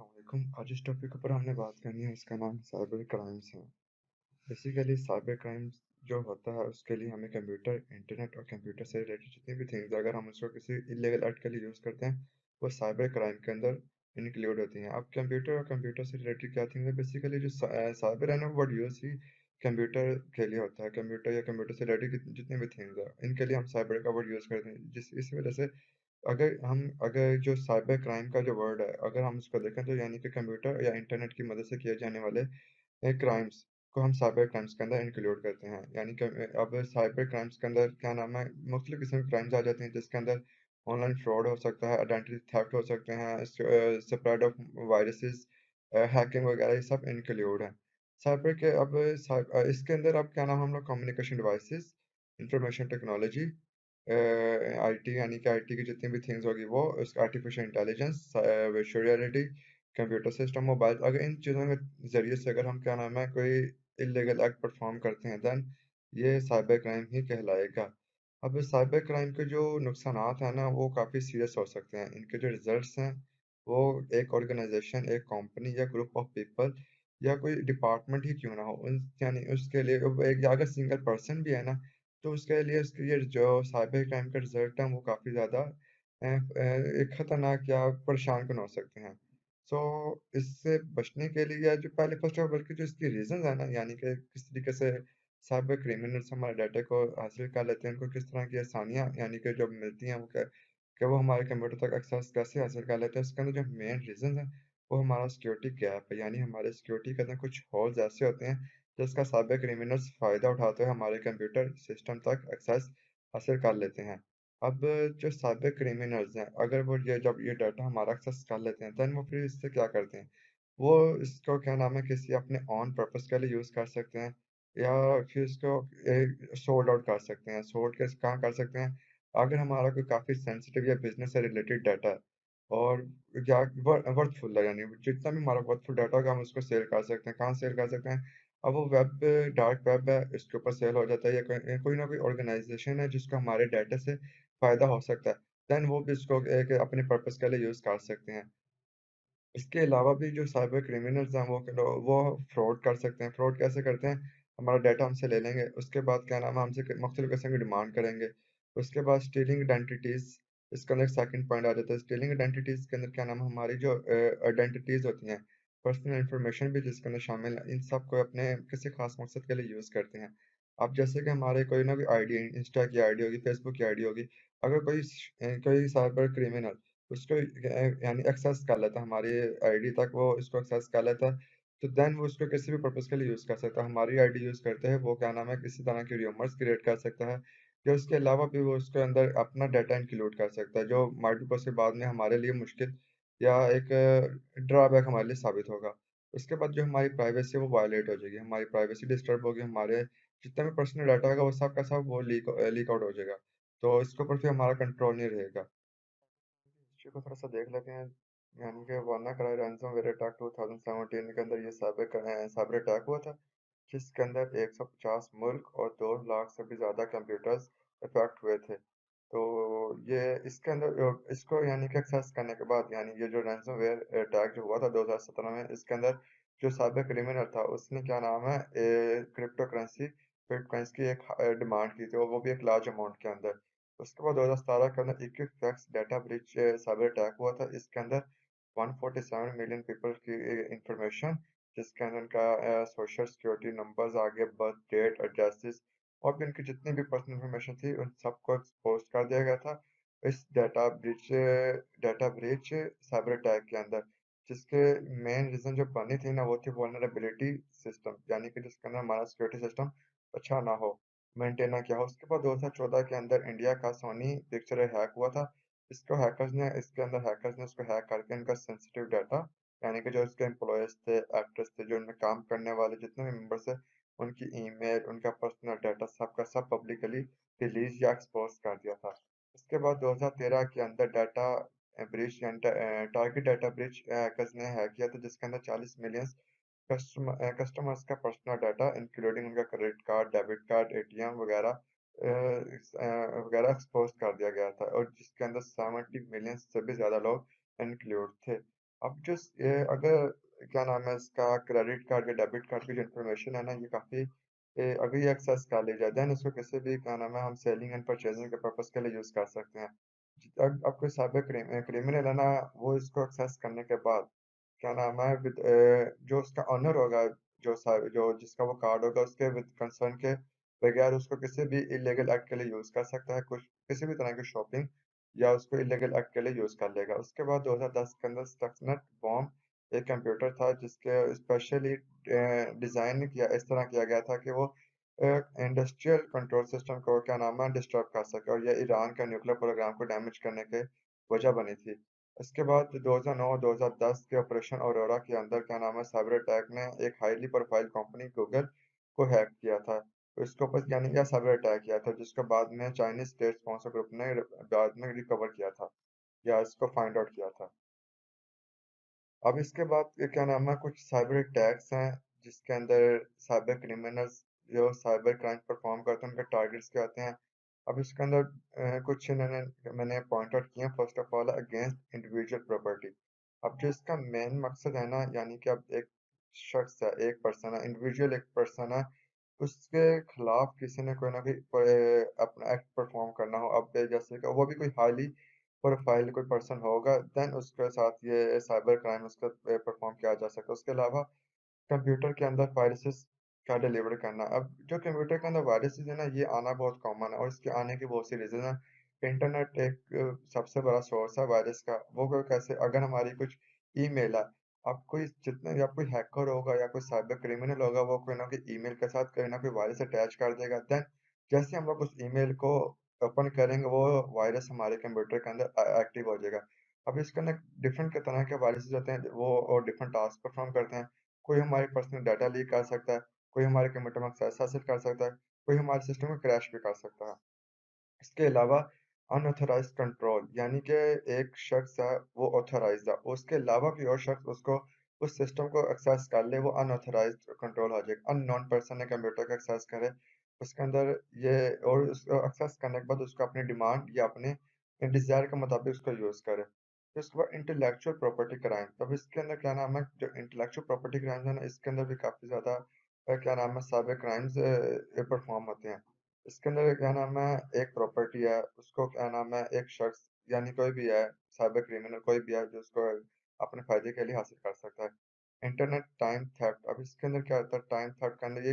अस्सलामुअलैकुम। आज इस टॉपिक के ऊपर हमने बात करनी है, इसका नाम साइबर क्राइम्स है। बेसिकली साइबर क्राइम्स जो होता है उसके लिए हमें कंप्यूटर, इंटरनेट और कंप्यूटर से रिलेटेड जितनी भी थिंग्स अगर हम उसको किसी इलीगल एक्ट के लिए यूज़ करते हैं, वो साइबर क्राइम के अंदर इंक्लूड होती हैं। अब कंप्यूटर और कंप्यूटर से रिलेटेड क्या थिंग है, बेसिकली जो साइबर है ना, वर्ड यूज़ ही कंप्यूटर के लिए होता है। कंप्यूटर या कंप्यूटर से रिलेटेड जितने भी थिंग्स हैं, इनके लिए हम साइबर का वर्ड यूज़ करते हैं। इस वजह से अगर जो साइबर क्राइम का जो वर्ड है, अगर हम उसको देखें तो यानी कि कंप्यूटर या इंटरनेट की मदद से किए जाने वाले क्राइम्स को हम साइबर क्राइम्स के अंदर इंक्लूड करते हैं। यानी कि अब साइबर क्राइम्स के अंदर क्या नाम है, मुख्तलिफ किस्म के क्राइम्स आ जाते हैं, जिसके अंदर ऑनलाइन फ्रॉड हो सकता है, आइडेंटिटी थेफ्ट हो सकते हैं, स्प्रेड ऑफ वायरसेस, हैकिंग वगैरह, ये सब इंक्लूड है। साइबर के अब इसके अंदर अब क्या नाम है, हम लोग communication devices, information technology, IT यानी कि आईटी की जितनी भी थिंग्स होगी वो, उसका artificial intelligence, virtual reality, computer system, mobile, अगर इन चीज़ों के ज़रिए से अगर हम क्या नाम है कोई इल्लीगल एक्ट परफॉर्म करते हैं, देन ये साइबर क्राइम ही कहलाएगा। अब साइबर क्राइम के जो नुकसानात हैं ना, वो काफ़ी सीरियस हो सकते हैं। इनके जो रिजल्ट्स हैं, वो एक ऑर्गेनाइजेशन, एक कंपनी या ग्रुप ऑफ पीपल या कोई डिपार्टमेंट ही क्यों ना हो, उन यानी उसके लिए अब एक या अगर सिंगल पर्सन भी है ना, तो उसके लिए उसके ये जो साइबर क्राइम का रिजल्ट है, वो काफ़ी ज़्यादा एक खतरनाक या परेशान कन हो सकते हैं। सो इससे बचने के लिए या जो पहले फर्स्ट ऑफ ऑल, बल्कि जो इसकी रीज़न्स है ना, यानी कि किस तरीके से साइबर क्रिमिनल्स हमारे डाटा को हासिल कर लेते हैं, उनको किस तरह की आसानियाँ यानी कि जो मिलती हैं, वो क्या वो हमारे कंप्यूटर तक एक्सेस कैसे हासिल कर लेते हैं, इसके अंदर जो मेन रीज़न्स हैं, वो हमारा सिक्योरिटी गैप है। यानी हमारे सिक्योरिटी के अंदर कुछ होल्स ऐसे होते हैं, जिसका साइबर क्रिमिनल्स फ़ायदा उठाते हुए हमारे कंप्यूटर सिस्टम तक एक्सेस हासिल कर लेते हैं। अब जो साइबर क्रिमिनल्स हैं, अगर वो ये जब ये डाटा हमारा एक्सेस कर लेते हैं, देन वो फिर इससे क्या करते हैं? वो इसको क्या नाम है, किसी अपने ऑन पर्पस के लिए यूज़ कर सकते हैं, या फिर इसको सोल्ड आउट कर सकते हैं। सोल्ड कैसे कहाँ कर सकते हैं? अगर हमारा कोई काफ़ी सेंसिटिव या बिज़नेस से रिलेटेड डाटा है, और या वर्थफुल है, यानी जितना भी हमारा वर्थफुल डाटा होगा, हम उसको सेल कर सकते हैं। कहाँ सेल कर सकते हैं? अब वो डार्क वेब है, इसके ऊपर सेल हो जाता है, या कोई कोई ना कोई ऑर्गेनाइज़ेशन है जिसको हमारे डाटा से फ़ायदा हो सकता है, देन वो भी इसको एक अपने पर्पस के लिए यूज़ कर सकते हैं। इसके अलावा भी जो साइबर क्रिमिनल्स हैं, वो फ्रॉड कर सकते हैं। फ्रॉड कैसे करते हैं? हमारा डाटा हमसे ले लेंगे, उसके बाद क्या नाम है, हमसे मुख्तलिफ़ किस्म की डिमांड करेंगे। उसके बाद स्टीलिंग आइडेंटिटीज़, इसके अंदर एक सेकंड पॉइंट आ जाता है। स्टीलिंग आइडेंटिटीज़ के अंदर क्या नाम है, हमारी जो आइडेंटिटीज़ होती हैं, पर्सनल इन्फॉर्मेशन भी जिसके अंदर शामिल है, इन सब को अपने किसी ख़ास मकसद के लिए यूज़ करते हैं। अब जैसे कि हमारे कोई ना कोई आईडी, इंस्टा की आईडी होगी, फेसबुक की आईडी होगी, अगर कोई साइबर क्रिमिनल उसको यानी एक्सेस कर लेता है हमारी आईडी तक, वो इसको एक्सेस कर लेता है, तो देन वो उसको किसी भी पर्पज़ के लिए यूज़ कर सकता है। हमारी आईडी यूज़ करते हैं, वो क्या नाम है, किसी तरह की र्यूमर्स क्रिएट कर सकता है, या उसके अलावा भी वो उसके अंदर अपना डाटा इंक्लूड कर सकता है, जो माइट बी पॉसिबल बाद में हमारे लिए मुश्किल या एक ड्रॉबैक हमारे लिए साबित होगा। उसके बाद जो हमारी प्राइवेसी है, वो वायलेट हो जाएगी, हमारी प्राइवेसी डिस्टर्ब होगी, हमारे जितना भी पर्सनल डाटा होगा, वो सब का सब वो लीक आउट हो जाएगा। तो इसके ऊपर फिर हमारा कंट्रोल नहीं रहेगा। हिस्ट्री को थोड़ा-सा देख लेते हैं। यानी कि वानाक्राई रैनसमवेयर अटैक 2017 के अंदर ये साइबर अटैक हुआ था, जिसके अंदर 150 मुल्क और 2 लाख से भी ज़्यादा कंप्यूटर्स अफ़ेक्ट हुए थे। तो ये इसके अंदर इसको यानी कि एक्सेस करने के बाद, यानी ये जो रैनसमवेयर अटैक जो हुआ था 2017 में, इसके अंदर जो साइबर क्रिमिनल था, उसने क्या नाम है, क्रिप्टो करेंसी बिटकॉइन्स की एक डिमांड की थी, और वो भी एक लार्ज अमाउंट के अंदर। उसके बाद 2017 के अंदर Equifax data breach cyber attack हुआ था। इसके अंदर 147 मिलियन पीपल की इंफॉर्मेशन, जिसके अंदर उनका सोशल सिक्योरिटी नंबर्स आ गए, बर्थ डेट, एड्रेसेस, और भी उनकी जितनी भी पर्सनल इंफॉर्मेशन थी, उन सबको एक्सपोज कर दिया गया था इस डाटा ब्रीच साइबर अटैक के अंदर। जिसके मेन रीजन जो बनी थी ना, वो थी वल्नरेबिलिटी सिस्टम, यानी कि जिसके अंदर हमारा सिक्योरिटी सिस्टम अच्छा ना हो, मेंटेन ना किया हो। उसके बाद 2014 के अंदर इंडिया का सोनी पिक्चर हैक हुआ था। इसके अंदर हैकर्स ने उसको हैक करके इनका सेंसिटिव डाटा, यानी कि जो उसके एम्प्लॉयज थे, एक्टर्स थे, जो उनमें काम करने वाले जितने भी मेंबर्स थे, उनकी ईमेल, उनका पर्सनल डाटा, सबका सब पब्लिकली रिलीज या एक्सपोज कर दिया था। इसके बाद 2013 के अंदर डाटा ब्रीच यानी टारगेट डाटा ब्रीच हैकर्स ने हैक किया था, जिसके अंदर 40 मिलियन कस्टमर्स का पर्सनल डाटा इंक्लूडिंग उनका credit card, debit card, ATM वगैरह वगैरह एक्सपोज कर दिया गया था, और जिसके अंदर 70 मिलियन से भी ज़्यादा लोग इंक्लूड थे। अब ये अगर क्या नाम है इसका क्रेडिट कार्ड या डेबिट कार्ड की जो इन्फॉर्मेशन है ना ये काफ़ी अगर ये एक्सेस कर ली जाए देन इसको किसी भी क्या नाम है हम सेलिंग एंड परचेजिंग के पर्पस के लिए यूज़ कर सकते हैं। अब कोई साइबर क्रिमिनल है ना वो इसको एक्सेस करने के बाद क्या नाम है जो उसका ऑनर होगा जो जिसका वो कार्ड होगा उसके विद कंसर्न के बगैर उसको किसी भी इलीगल एक्ट के लिए यूज़ कर सकता है कुछ किसी भी तरह की शॉपिंग या उसको इलीगल एक्ट के लिए यूज़ कर लेगा। उसके बाद 2010 के अंदर स्टक्सनेट बॉम्ब एक कंप्यूटर था जिसके स्पेशली डिज़ाइन किया इस तरह किया गया था कि वो इंडस्ट्रियल कंट्रोल सिस्टम को क्या नाम है डिस्टर्ब कर सके और यह ईरान का न्यूक्लियर प्रोग्राम को डैमेज करने के वजह बनी थी। इसके बाद 2009-2010 के ऑपरेशन ऑरोरा के अंदर क्या नाम है साइबर अटैक ने एक हाईली प्रोफाइल कंपनी गूगल को हैक किया था। तो इसके ऊपर यानी क्या साइबर अटैक किया था जिसके बाद में चाइनीज स्टेट स्पॉन्सर ग्रुप ने बाद में रिकवर किया था या इसको फाइंड आउट किया था। अब इसके बाद ये क्या नाम है कुछ साइबर अटैक्स हैं जिसके अंदर साइबर क्रिमिनल्स जो साइबर क्राइम परफॉर्म करते हैं उनके टारगेट्स क्या होते हैं। अब इसके अंदर कुछ इन्होंने मैंने पॉइंट आउट किए first of all against individual property. अब जो इसका मेन मकसद है ना यानी कि अब एक शख्स है एक पर्सन है इंडिविजुअल एक पर्सन है उसके खिलाफ किसी ने कोई ना कोई अपना एक्ट परफॉर्म करना हो अब जैसे कि वो भी कोई हाईली प्रोफाइल कोई पर्सन होगा देन उसके साथ ये साइबर क्राइम उसका परफॉर्म किया जा सकता है। उसके अलावा कंप्यूटर के अंदर वायरसेस का डिलीवर करना। अब जो कंप्यूटर के अंदर वायरसेस है ना ये आना बहुत कॉमन है और इसके आने की बहुत सी रीज़न है। इंटरनेट एक सबसे बड़ा सोर्स है वायरस का। वो कोई कैसे अगर हमारी कुछ ईमेल है अब कोई जितने या कोई हैकर होगा या कोई साइबर क्रिमिनल होगा वो कोई ना कोई ईमेल के साथ कोई ना कोई वायरस अटैच कर देगा देन जैसे हम लोग उस ईमेल को ओपन करेंगे वो वायरस हमारे कंप्यूटर के अंदर एक्टिव हो जाएगा। अब इसके अंदर डिफरेंट के तरह के वायरसेस होते हैं वो और डिफरेंट टास्क परफॉर्म करते हैं। कोई हमारे पर्सनल डाटा लीक कर सकता है, कोई हमारे कंप्यूटर में एक्सेस हासिल कर सकता है, कोई हमारे सिस्टम को क्रैश भी कर सकता है। इसके अलावा अनऑथराइज्ड कंट्रोल यानी कि एक शख्स है वो ऑथराइज्ड है उसके अलावा कोई और शख्स उसको उस सिस्टम को एक्सेस कर ले वो अनऑथराइज्ड कंट्रोल हो जाएगा। अननोन पर्सन ने कंप्यूटर का एक्सेस करे उसके अंदर ये और उसको एक्सेस करने के बाद उसको अपनी डिमांड या अपने डिजायर के मुताबिक उसको यूज करे। तो इसके बाद इंटेलेक्चुअल प्रॉपर्टी क्राइम तब इसके अंदर क्या नाम है जो इंटेलेक्चुअल प्रॉपर्टी क्राइम है ना इसके अंदर भी काफी ज्यादा क्या नाम है साइबर क्राइम्स परफॉर्म होते हैं। इसके अंदर क्या नाम है एक प्रॉपर्टी है उसको क्या नाम है एक शख्स यानी कोई भी है साइबर क्रिमिनल कोई भी है जो उसको अपने फायदे के लिए हासिल कर सकता है। इंटरनेट टाइम थेफ्ट अब इसके अंदर क्या होता है टाइम थेफ्ट के अंदर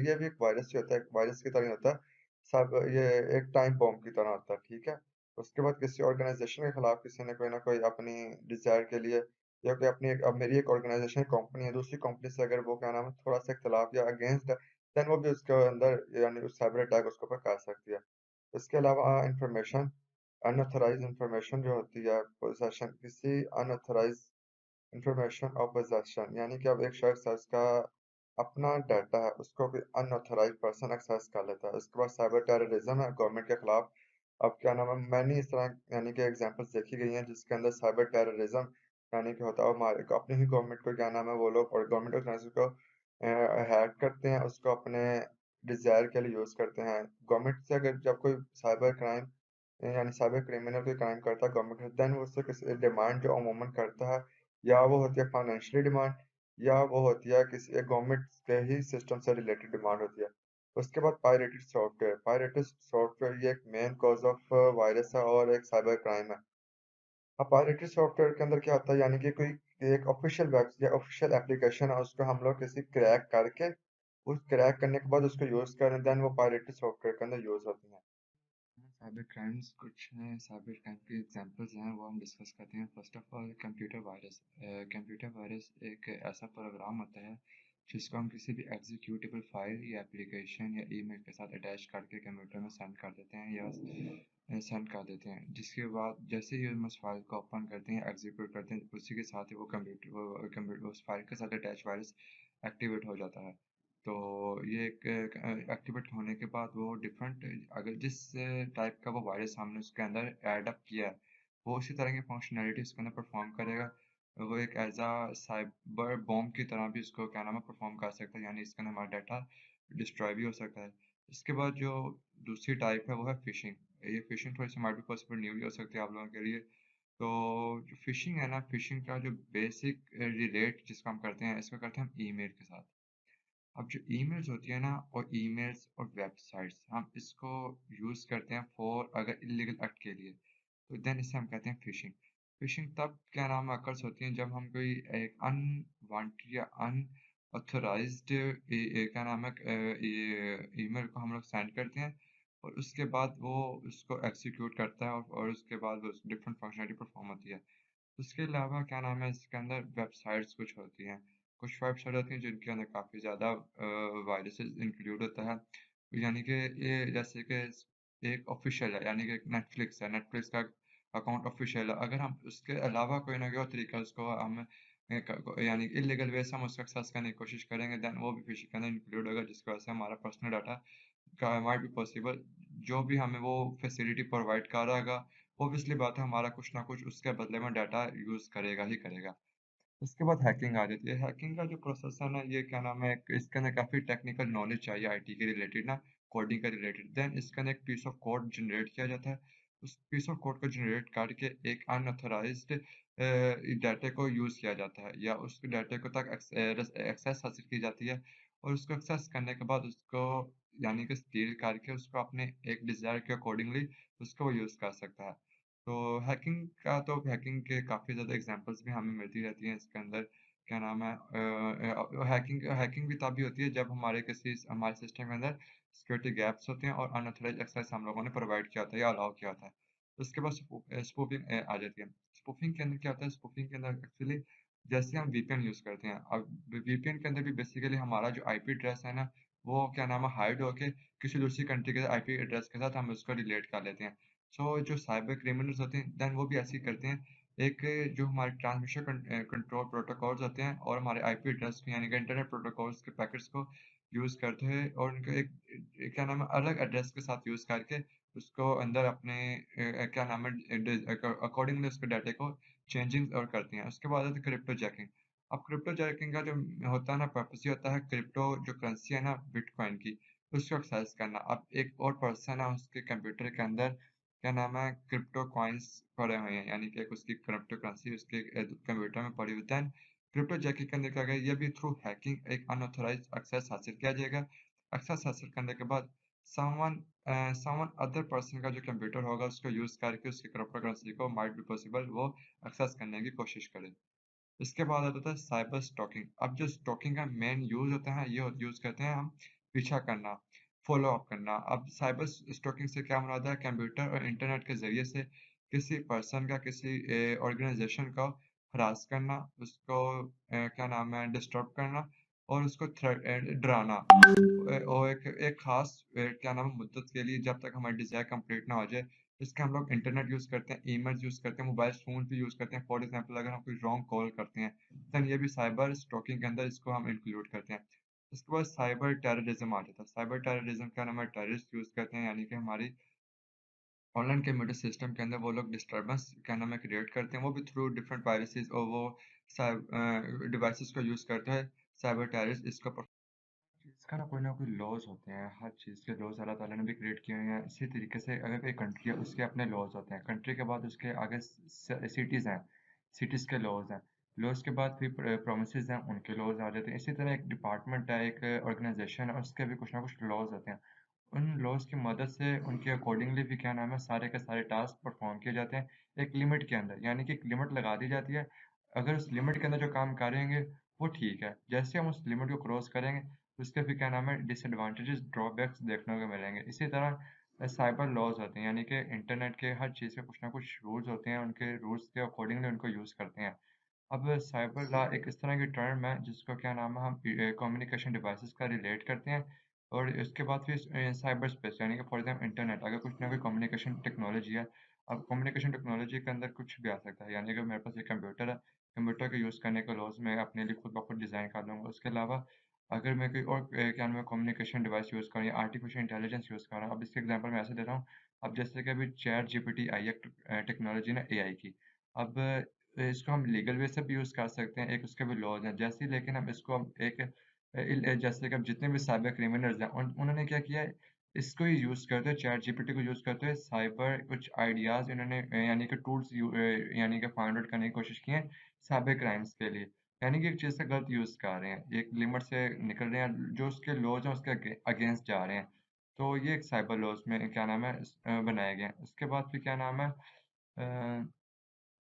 ये भी एक वायरस ही होता है वायरस की तरह ही होता है। सब ये एक टाइम बॉम्ब की तरह होता है ठीक है। उसके बाद किसी ऑर्गेनाइजेशन के खिलाफ किसी ने कोई ना कोई अपनी डिजायर के लिए या कोई अपनी अब मेरी एक ऑर्गेनाइजेशन कंपनी है दूसरी कंपनी से अगर वो क्या नाम है थोड़ा सा इख्तलाफ या अगेंस्ट है देन वो भी उसके अंदर यानी उस साइबर अटैक उसके ऊपर कर सकती है। इसके अलावा इंफॉर्मेशन अनऑथराइज्ड इंफॉर्मेशन जो होती है पोजेशन किसी अनऑथराइज्ड इंफॉर्मेशन ऑफ पोजेशन यानी कि अब एक शख्स है उसका अपना डाटा है उसको कोई अनऑथराइज्ड पर्सन एक्सेस कर लेता है। उसके बाद साइबर टेररिज्म है गवर्नमेंट के खिलाफ। अब क्या नाम है मैंने इस तरह यानी कि एग्जांपल्स देखी गई हैं जिसके अंदर साइबर टेररिज्म यानी कि होता है हमारे अपने ही गवर्नमेंट को क्या नाम है वो लोग और गवर्नमेंट ऑर्गेनाइजेशन को हैक करते हैं उसको अपने डिजायर के लिए यूज करते हैं। गवर्नमेंट से अगर जब कोई साइबर क्राइम यानी साइबर क्रिमिनल कोई क्राइम करता है गवर्नमेंट देन वो उससे किसी डिमांड जो अमूमन करता है या वो होती है फाइनेंशियली डिमांड या वो होती है किसी गवर्नमेंट के ही सिस्टम से रिलेटेड डिमांड होती है। उसके बाद पायरेटेड सॉफ्टवेयर ये एक मेन कॉज ऑफ वायरस है और एक साइबर क्राइम है। अब पायरेटेड सॉफ्टवेयर के अंदर क्या होता है यानी कि कोई एक ऑफिशियल वेब या ऑफिशियल एप्लीकेशन है उसको हम लोग किसी क्रैक करके उस क्रैक करने के बाद उसको यूज करें देन वो पायरेटेड सॉफ्टवेयर के अंदर यूज होती है। साइबर क्राइम्स कुछ हैं साइबर क्राइम के एग्जांपल्स हैं वो हम डिस्कस करते हैं। First of all computer virus. Computer virus एक ऐसा प्रोग्राम होता है जिसको हम किसी भी एग्जीक्यूटेबल फाइल या एप्लीकेशन या ईमेल के साथ अटैच करके कंप्यूटर में सेंड कर देते हैं या सेंड कर देते हैं जिसके बाद जैसे ही हम उस फाइल को ओपन करते हैं एग्जीक्यूट करते हैं उसी के साथ ही वो कंप्यूटर उस फाइल के साथ अटैच वायरस एक्टिवेट हो जाता है। तो ये एक एक्टिवेट होने के बाद वो डिफरेंट अगर जिस टाइप का वो वायरस हमने उसके अंदर ऐड अप किया है वो उसी तरह की फंक्शनैलिटी उसके अंदर परफॉर्म करेगा। वो एक एज अ साइबर बॉम्ब की तरह भी उसको क्या नाम है परफॉर्म कर सकता है यानी इसके अंदर हमारा डाटा डिस्ट्रॉय भी हो सकता है। इसके बाद जो दूसरी टाइप है वो है फिशिंग। ये फिशिंग थोड़ी सी हमारे भी पॉसिबल नहीं भी हो सकती है आप लोगों के लिए। तो जो फ़िशिंग है ना, फ़िशिंग का जो बेसिक रिलेट जिसको हम करते हैं, इसको करते हैं हम ईमेल के साथ। अब जो ईमेल्स होती है ना और ईमेल्स और वेबसाइट्स हम इसको यूज़ करते हैं फॉर अगर इल्लीगल एक्ट के लिए, तो देन इसे हम कहते हैं फ़िशिंग। फ़िशिंग तब क्या नाम है अकर्स होती है जब हम कोई एक अनवांटेड या अनऑथराइज्ड क्या नाम है ये ईमेल को हम लोग सेंड करते हैं और उसके बाद वो उसको एग्ज़ीक्यूट करता है और उसके बाद वो डिफरेंट फंक्शनैलिटी परफ़ॉर्म होती है। उसके अलावा क्या नाम है इसके अंदर वेबसाइट्स कुछ होती हैं। कुछ वेबसाइट होती हैं जिनके अंदर काफ़ी ज़्यादा वायरसेस इंक्लूड होता है। यानी कि ये जैसे कि एक ऑफ़िशियल है यानी कि नेटफ्लिक्स है, नेटफ्लिक्स का अकाउंट ऑफ़िशियल है। अगर हम उसके अलावा कोई ना कोई और तरीका उसको हम यानी इल्लीगल वे से हम उसको एक्सेस करने की कोशिश करेंगे देन वो भी फ़िशिंग के अंदर इंक्लूड होगा जिसकी वजह से हमारा पर्सनल डाटा का माइट बी पॉसिबल जो भी हमें वो फैसिलिटी प्रोवाइड कर रहा होगा ऑब्वियसली बात है हमारा कुछ ना कुछ उसके बदले में डाटा यूज़ करेगा ही करेगा। उसके बाद हैकिंग आ जाती है। हैकिंग का जो प्रोसेस है ना ये क्या नाम है इसके अंदर काफ़ी टेक्निकल नॉलेज चाहिए आईटी के रिलेटेड ना, कोडिंग के रिलेटेड। देन इसके अंदर एक पीस ऑफ कोड जनरेट किया जाता है। उस पीस ऑफ कोड को जनरेट करके एक अनऑथराइज्ड डाटा को यूज़ किया जाता है या उस डाटा को तक एक्सेस हासिल की जाती है और उसको एक्सेस करने के बाद उसको यानी कि स्टील करके उसको अपने एक डिज़ायर के अकॉर्डिंगली उसको वो यूज़ कर सकता है। तो हैकिंग के काफ़ी ज़्यादा एग्ज़ाम्पल्स भी हमें मिलती रहती हैं इसके अंदर। क्या नाम है हैकिंग हैकिंग भी तभी होती है जब हमारे सिस्टम के अंदर सिक्योरिटी गैप्स होते हैं और अनऑथराइज्ड एक्सेस हम लोगों ने प्रोवाइड किया होता है या अलाउ किया होता है। उसके बाद स्पूफिंग आ जाती है। स्पूफिंग के अंदर क्या होता है स्पूफिंग के अंदर एक्चुअली जैसे हम वीपीएन यूज़ करते हैं। अब वीपीएन के अंदर भी बेसिकली हमारा जो आईपी एड्रेस है ना, वो क्या नाम है हाइड होके किसी दूसरी कंट्री के आईपी एड्रेस के साथ हम उसको रिलेट कर लेते हैं। सो जो साइबर क्रिमिनल्स होते हैं देन वो भी ऐसे ही करते हैं। एक जो हमारे ट्रांसमिशन कंट्रोल प्रोटोकॉल्स होते हैं और हमारे आईपी एड्रेस को यानी कि इंटरनेट प्रोटोकॉल्स के पैकेट्स को यूज़ करते हैं और उनको एक क्या नाम है अलग एड्रेस के साथ यूज़ करके उसको अंदर अपने क्या नाम है अकॉर्डिंगली उसके डाटे को चेंजिंग और करती हैं। उसके बाद आता है क्रिप्टो जैकिंग। अब क्रिप्टो जैकिंग का जो होता है ना पर्पस ये होता है क्रिप्टो जो करेंसी है ना बिटकॉइन की उसको एक्सेस करना। अब एक और पर्सन है उसके कंप्यूटर के अंदर क्या नाम है क्रिप्टो कॉइन्स पड़े हुए हैं यानी कि एक उसकी क्रिप्टो करेंसी उसके कंप्यूटर में पड़ी हुई देन क्रिप्टो जैकिंग करने का अगर ये भी थ्रू हैकिंग एक अनऑथराइज्ड एक्सेस हासिल किया जाएगा। एक्सेस हासिल करने के बाद समवन समवन अदर पर्सन का जो कंप्यूटर होगा उसको यूज़ करके उसकी क्रिप्टो करेंसी को माइट बी पॉसिबल वो एक्सेस करने की कोशिश करे। इसके बाद आता था साइबर स्टॉकिंग। अब जो स्टॉकिंग का मेन यूज़ होता है ये यूज़ करते हैं हम पीछा करना, फ़ॉलो अप करना। अब साइबर स्टॉकिंग से क्या मुराद है कंप्यूटर और इंटरनेट के ज़रिए से किसी पर्सन का किसी ऑर्गेनाइज़ेशन को हरास करना, उसको क्या नाम है डिस्टर्ब करना और उसको डराना। और एक एक ख़ास क्या नाम है मुद्दत के लिए जब तक हमारी डिज़ायर कंप्लीट ना हो जाए, इसके हम लोग इंटरनेट यूज़ करते हैं, ईमेल्स यूज़ करते हैं, मोबाइल फ़ोन भी यूज़ करते हैं। फॉर एग्ज़ाम्पल अगर हम कोई रॉन्ग कॉल करते हैं, देन ये भी साइबर स्टॉकिंग के अंदर इसको हम इंक्लूड करते हैं। उसके बाद साइबर टेररिज़्म आ जाता है। साइबर टेररिज़्म का नाम है टेररिस्ट यूज़ करते हैं यानी कि हमारी ऑनलाइन कंप्यूटर सिस्टम के अंदर वो लोग डिस्टर्बेंस क्या नाम है क्रिएट करते हैं, वो भी थ्रू डिफरेंट वायरसेस और वो डिवाइसेस को यूज़ करते हैं साइबर टेररिस्ट इसको इसका ना कोई लॉज़ होते हैं, हर चीज़ के लॉज़ अल्लाह ताला ने भी क्रिएट किए हुए हैं। इसी तरीके से अगर कोई कंट्री है, उसके अपने लॉज़ होते हैं। कंट्री के बाद उसके आगे सिटीज़ हैं, सिटीज़ के लॉज़ हैं। लॉज़ के बाद फिर प्रोविंसेस हैं, उनके लॉज़ आ जाते हैं। इसी तरह एक डिपार्टमेंट है, एक ऑर्गेनाइज़ेशन है, उसके भी कुछ ना कुछ लॉज़ होते हैं। उन लॉज़ की मदद से उनके अकॉर्डिंगली भी क्या नाम है, सारे के सारे टास्क परफ़ॉर्म किए जाते हैं, एक लिमिट के अंदर। यानी कि एक लिमिट लगा दी जाती है, अगर उस लिमिट के अंदर जो काम करेंगे, वो ठीक है। जैसे हम उस लिमिट को क्रॉस करेंगे, उसके फिर क्या नाम है, डिसएडवांटेजेस, ड्रॉबैक्स देखने को मिलेंगे। इसी तरह साइबर लॉज़ होते हैं, यानी कि इंटरनेट के हर चीज़ के कुछ ना कुछ रूल्स होते हैं, उनके रूल्स के अकॉर्डिंगली उनको यूज़ करते हैं। अब साइबर लॉ एक इस तरह की टर्म है जिसको क्या नाम है हम कम्युनिकेशन डिवाइसेस का रिलेट करते हैं और इसके बाद फिर साइबर स्पेस यानी कि फॉर एग्जाम्पल इंटरनेट अगर कुछ ना कोई कम्युनिकेशन टेक्नोलॉजी है। अब कम्युनिकेशन टेक्नोलॉजी के अंदर कुछ भी आ सकता है यानी कि मेरे पास एक कंप्यूटर है, कंप्यूटर के यूज़ करने के लॉज मैं अपने लिए खुद ब खुद डिज़ाइन कर लूँगा। उसके अलावा अगर मैं कोई और क्या नाम है कम्युनिकेशन डिवाइस यूज़ करूँ या आर्टिफिशियल इंटेलिजेंस यूज़ कर रहा हूँ। अब इसके एग्जाम्पल मैं ऐसे दे रहा हूँ। अब जैसे कि अभी चैट जीपीटी आई है टेक्नोलॉजी ना एआई की। अब इसको हम लीगल वे से भी यूज़ कर सकते हैं, एक उसके भी लॉज़ हैं। जैसे ही लेकिन हम इसको हम एक जैसे कि अब जितने भी साइबर क्रिमिनल्स हैं उन्होंने क्या किया है, इसको ही यूज़ करते हैं, चैट जीपीटी को यूज़ करते हुए साइबर कुछ आइडियाज़ इन्होंने यानी कि टूल्स यानी कि फाइंड आउट करने की कोशिश की है साइबर क्राइम्स के लिए। यानी कि एक चीज़ का गलत यूज़ कर रहे हैं, एक लिमिट से निकल रहे हैं, जो उसके लॉज़ हैं उसके अगेंस्ट जा रहे हैं। तो ये एक साइबर लॉज़ में क्या नाम है बनाया गया है। उसके बाद फिर क्या नाम है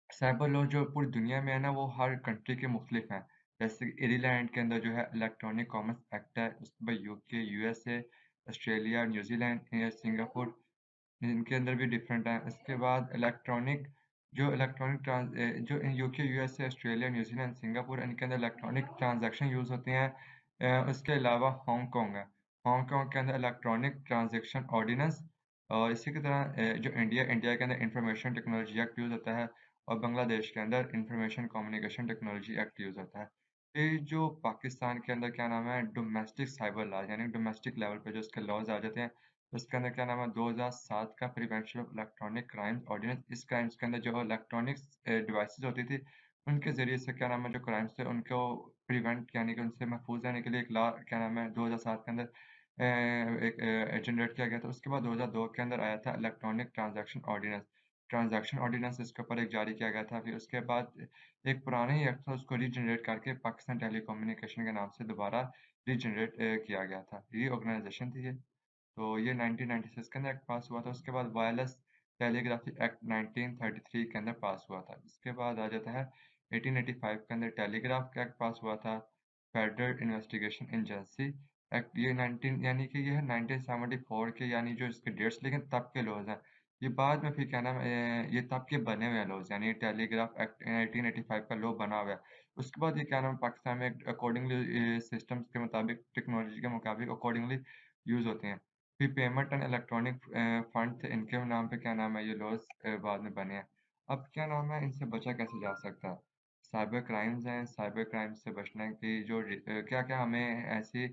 साइबर लॉ जो पूरी दुनिया में है ना, वो हर कंट्री के मुख्तलिफ हैं। जैसे कि आयरलैंड के अंदर जो है इलेक्ट्रॉनिक कॉमर्स एक्ट है, उसके बाद UK, USA, Australia, New Zealand, Singapore इनके अंदर भी डिफरेंट है। इसके बाद इलेक्ट्रॉनिक जो UK, USA, Australia, New Zealand, Singapore इनके अंदर इलेक्ट्रॉनिक ट्रांज़ैक्शन यूज़ होते हैं। उसके अलावा हांगकांग है। हांगकांग के अंदर इलेक्ट्रॉनिक ट्रांज़ैक्शन ऑर्डिनेंस और इसी की तरह जो इंडिया के अंदर इंफॉर्मेशन टेक्नोलॉजी एक्ट यूज़ होता है और बांग्लादेश के अंदर information communication technology act use होता है। ये जो पाकिस्तान के अंदर क्या नाम है डोमेस्टिक साइबर लॉ यानी डोमेस्टिक लेवल पे जो इसके लॉज आ जाते हैं उसके अंदर क्या नाम है 2007 का prevention of electronic crimes ordinance इस क्राइम्स के अंदर जो इलेक्ट्रॉनिक डिवाइसेस होती थी उनके ज़रिए से क्या नाम है जो क्राइम्स थे उनको प्रिवेंट यानी कि उनसे महफूज रहने के लिए एक लॉ क्या नाम है 2007 के अंदर एक जनरेट किया गया था। उसके बाद 2002 के अंदर आया था इलेक्ट्रॉनिक ट्रांजैक्शन ऑर्डिनेंस इसके ऊपर एक जारी किया गया था। फिर उसके बाद एक पुराना ही एक्ट था उसको रीजनरेट करके पाकिस्तान टेलीकम्युनिकेशन के नाम से दोबारा रीजनरेट किया गया था। रीऑर्गेनाइजेशन थी ये। तो ये 1996 के अंदर एक्ट पास हुआ था। उसके बाद वायरलेस टेलीग्राफी एक्ट 1933 के अंदर पास हुआ था। इसके बाद आ जाता है 1885 के अंदर टेलीग्राफ का एक्ट पास हुआ था। फेडरल इन्वेस्टिगेशन एजेंसी एक्ट ये 19 यानी कि ये है 1974 के यानी जो इसके डेट्स लेकिन तब के लॉज हैं। ये बाद में फिर क्या नाम ये तब के बने हुए हैं लॉज यानी टेलीग्राफ एक्ट 1885 का लॉ बना हुआ है। उसके बाद ये क्या नाम पाकिस्तान में अकॉर्डिंगली सिस्टम्स के मुताबिक टेक्नोलॉजी के मुताबिक अकॉर्डिंगली यूज़ होते हैं। फिर पेमेंट एंड इलेक्ट्रॉनिक फंड थे इनके नाम पे क्या नाम है ये लॉज़ बाद में बने हैं। अब क्या नाम है इनसे बचा कैसे जा सकता है? साइबर क्राइम्स हैं, साइबर क्राइम्स से बचने की जो क्या-क्या हमें ऐसी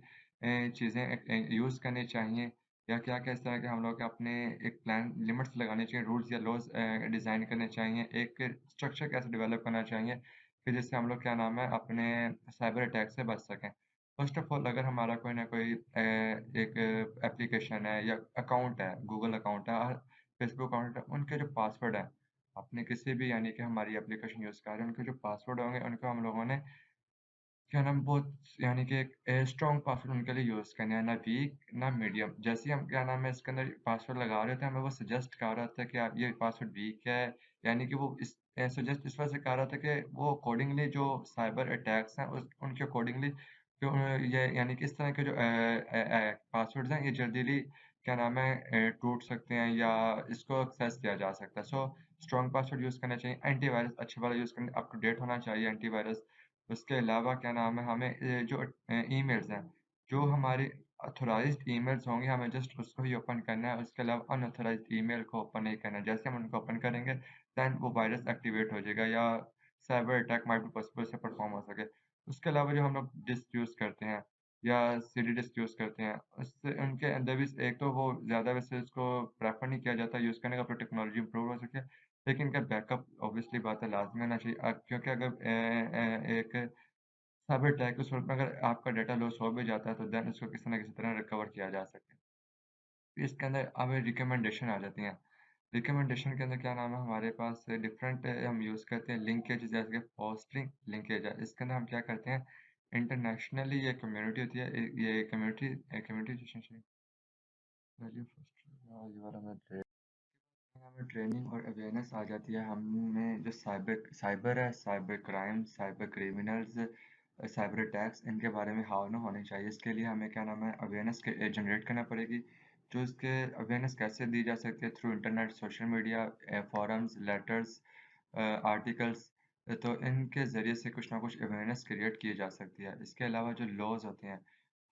चीज़ें यूज़ करनी चाहिए या क्या-क्या इस तरह के हम लोग अपने एक प्लान लिमिट्स लगानी चाहिए, रूल्स या लॉज़ डिज़ाइन करने चाहिए, एक स्ट्रक्चर कैसे डेवलप करना चाहिए कि जिससे हम लोग क्या नाम है अपने साइबर अटैक से बच सकें। फर्स्ट ऑफ ऑल अगर हमारा कोई ना कोई एक एप्लीकेशन है या अकाउंट है, गूगल अकाउंट है, फेसबुक अकाउंट है, उनके जो पासवर्ड है, आपने किसी भी यानी कि हमारी एप्लीकेशन यूज़ कर रहे हैं, उनके जो पासवर्ड होंगे, उनको हम लोगों ने क्या नाम बहुत यानी कि एक स्ट्रॉन्ग पासवर्ड उनके लिए यूज़ करना है, ना वीक ना मीडियम। जैसे ही हम क्या नाम है इसके अंदर पासवर्ड लगा रहे थे, हमें वो सजेस्ट कर रहा था कि आप ये पासवर्ड वीक है, यानी कि वो इस सजेस्ट इस वजह से कर रहा था कि वो अकॉर्डिंगली जो साइबर अटैक्स हैं उस उनके अकॉर्डिंगली जो ये यानी कि इस तरह के जो पासवर्ड्स हैं ये जल्दीली क्या नाम है टूट सकते हैं या इसको एक्सेस किया जा सकता है। सो स्ट्रॉन्ग पासवर्ड यूज़ करना चाहिए, एंटीवायरस अच्छे वाला यूज़ करना अप टू डेट होना चाहिए एंटीवायरस। उसके अलावा क्या नाम है हमें जो ईमेल्स हैं, जो हमारे ऑथराइज़्ड ईमेल्स होंगे हमें जस्ट उसको ही ओपन करना है, उसके अलावा अनऑथराइज़्ड ईमेल को ओपन नहीं करना है। जैसे हम उनको ओपन करेंगे देन वो वायरस एक्टिवेट हो जाएगा या cyber attack might be possible से परफॉर्म हो सके। उसके अलावा जो हम लोग डिस्क यूज़ करते हैं या सीडी डिस्क यूज़ करते हैं, उससे उनके अंदर भी एक तो वो ज़्यादा वैसे उसको प्रेफ़र नहीं किया जाता यूज़ करने का, फिर टेक्नोलॉजी इम्प्रूव हो सके। लेकिन इनका बैकअप ऑब्वियसली बात है लाज़मी होना चाहिए क्योंकि अगर एक साइबर अटैक के सूरत में अगर आपका डाटा लॉस हो भी जाता है तो देन उसको किसी न किसी तरह रिकवर किया जा सके। इसके अंदर हमें रिकमेंडेशन आ जाती हैं। रिकमेंडेशन के अंदर क्या नाम है हमारे पास डिफरेंट हम यूज़ करते हैं लिंकेज जैसे कि फॉस्टरिंग लिंकेज है। इसके अंदर हम क्या करते हैं इंटरनेशनली ये कम्युनिटी होती है ये कम्युनिटी रिलेशनशिप वैल्यू फर्स्ट ये वाला मैं हमें ट्रेनिंग और अवेयरनेस आ जाती है हम में जो साइबर है cyber crime cyber criminals cyber attacks इनके बारे में हाव ना होने चाहिए इसके लिए हमें क्या नाम है अवेयरनेस जनरेट करना पड़ेगी जो इसके अवेयरनेस कैसे दी जा सकती है through internet social media forums letters articles तो इनके ज़रिए से कुछ ना कुछ अवेयरनेस क्रिएट की जा सकती है इसके अलावा जो लॉज होते हैं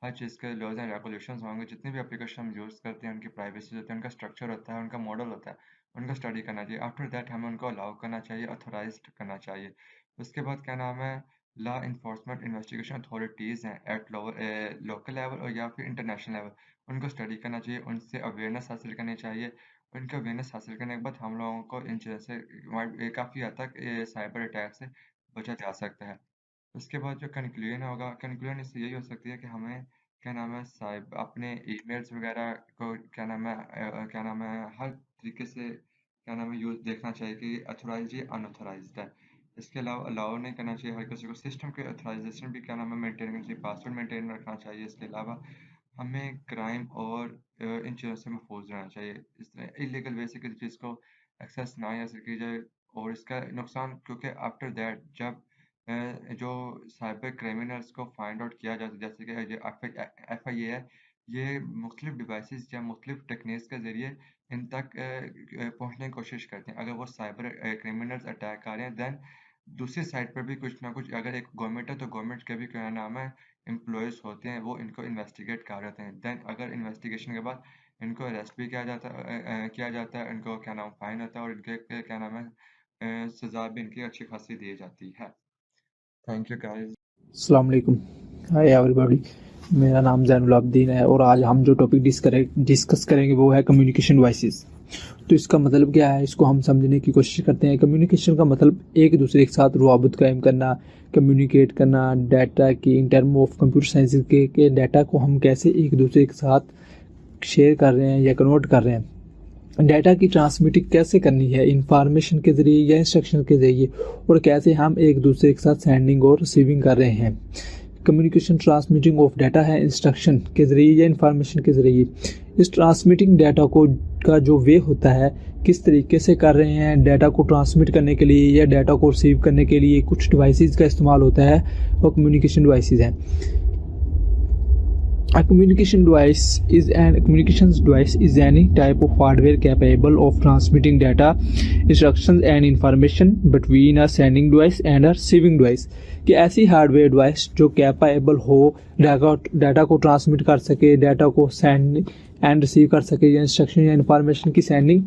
हर चीज़ के लॉज एंड रेगुलेशंस होंगे जितनी भी एप्लीकेशन हम यूज़ करते हैं उनकी प्राइवेसी होती है उनका स्ट्रक्चर होता है उनका मॉडल होता है उनको स्टडी करना चाहिए आफ्टर दैट हमें उनको अलाउ करना चाहिए ऑथराइज्ड करना चाहिए उसके बाद क्या नाम है लॉ इन्फोर्समेंट इन्वेस्टिगेशन अथॉरिटीज़ हैं एट लोकल लेवल और या फिर इंटरनेशनल लेवल उनको स्टडी करना चाहिए उनसे अवेयरनेस हासिल करनी चाहिए उनका अवेयरनेस हासिल करने के बाद हम लोगों को इन चीज़ों से काफ़ी हद तक साइबर अटैक से बचा जा सकता है उसके बाद जो कंक्लूजन होगा कंक्लूजन इससे यही हो सकती है कि हमें क्या नाम है साइब अपने ईमेल्स वगैरह को क्या नाम है हर तरीके से क्या नाम है यूज देखना चाहिए कि अथोराइज या अनऑथोराइज्ड है। इसके अलावा अलाउ नहीं करना चाहिए हर किसी को। सिस्टम के अथोराइजेशन भी क्या नाम है मेंटेन करना चाहिए, पासवर्ड मेंटेन रखना चाहिए। इसके अलावा हमें क्राइम और इन चीज़ों से महफूज रहना चाहिए। इस तरह इलीगल वे से किसी चीज़ को एक्सेस ना हासिल की जाए। और इसका नुकसान क्योंकि आफ्टर दैट जब जो साइबर क्रिमिनल्स को फाइंड आउट किया जाता है, जैसे कि जो FIA है, ये मुख्तलिफ डिवाइसेस या मुख्तलिफ टेक्निक्स के ज़रिए इन तक पहुंचने की कोशिश करते हैं। अगर वो साइबर क्रिमिनल्स अटैक कर रहे हैं, देन दूसरी साइड पर भी कुछ ना कुछ, अगर एक गवर्नमेंट है तो गवर्नमेंट के भी क्या नाम है एम्प्लॉयज़ होते हैं, वो इनको इन्वेस्टिगेट कर रहे हैं। देन अगर इन्वेस्टिगेशन के बाद इनको अरेस्ट भी किया जाता है, इनको क्या नाम फाइन होता है और इनके क्या नाम है सज़ा भी इनकी अच्छी खासी दी जाती है। Thank you guys. अस्सलाम वालेकुम। हाय एवरीबॉडी, मेरा नाम ज़ैनुल आबदीन है और आज हम जो टॉपिक डिस्कस करेंगे वो है कम्युनिकेशन डिवाइसेस। तो इसका मतलब क्या है, इसको हम समझने की कोशिश करते हैं। कम्युनिकेशन का मतलब एक दूसरे के साथ रुआबत कायम करना, कम्युनिकेट करना, डाटा की in term of computer science के डाटा को हम कैसे एक दूसरे के साथ शेयर कर रहे हैं या कन्वर्ट कर रहे हैं, डाटा की ट्रांसमिटिंग कैसे करनी है, इंफॉर्मेशन के ज़रिए या इंस्ट्रक्शन के ज़रिए, और कैसे हम एक दूसरे के साथ सेंडिंग और रिसीविंग कर रहे हैं। कम्युनिकेशन ट्रांसमिटिंग ऑफ डाटा है इंस्ट्रक्शन के ज़रिए या इंफॉर्मेशन के ज़रिए। इस ट्रांसमिटिंग डाटा को का जो वे होता है, किस तरीके से कर रहे हैं, डाटा को ट्रांसमिट करने के लिए या डाटा को रिसीव करने के लिए कुछ डिवाइसेस का इस्तेमाल होता है, वो कम्युनिकेशन डिवाइसेस हैं। A communications device is any type of hardware capable of transmitting data, instructions and information between a sending device and a receiving device। कि ऐसी हार्डवेयर डिवाइस जो कैपेबल हो डाटा को ट्रांसमिट कर सके, डाटा को send and receive कर सके, या इंस्ट्रक्शन या इंफॉर्मेशन की सेंडिंग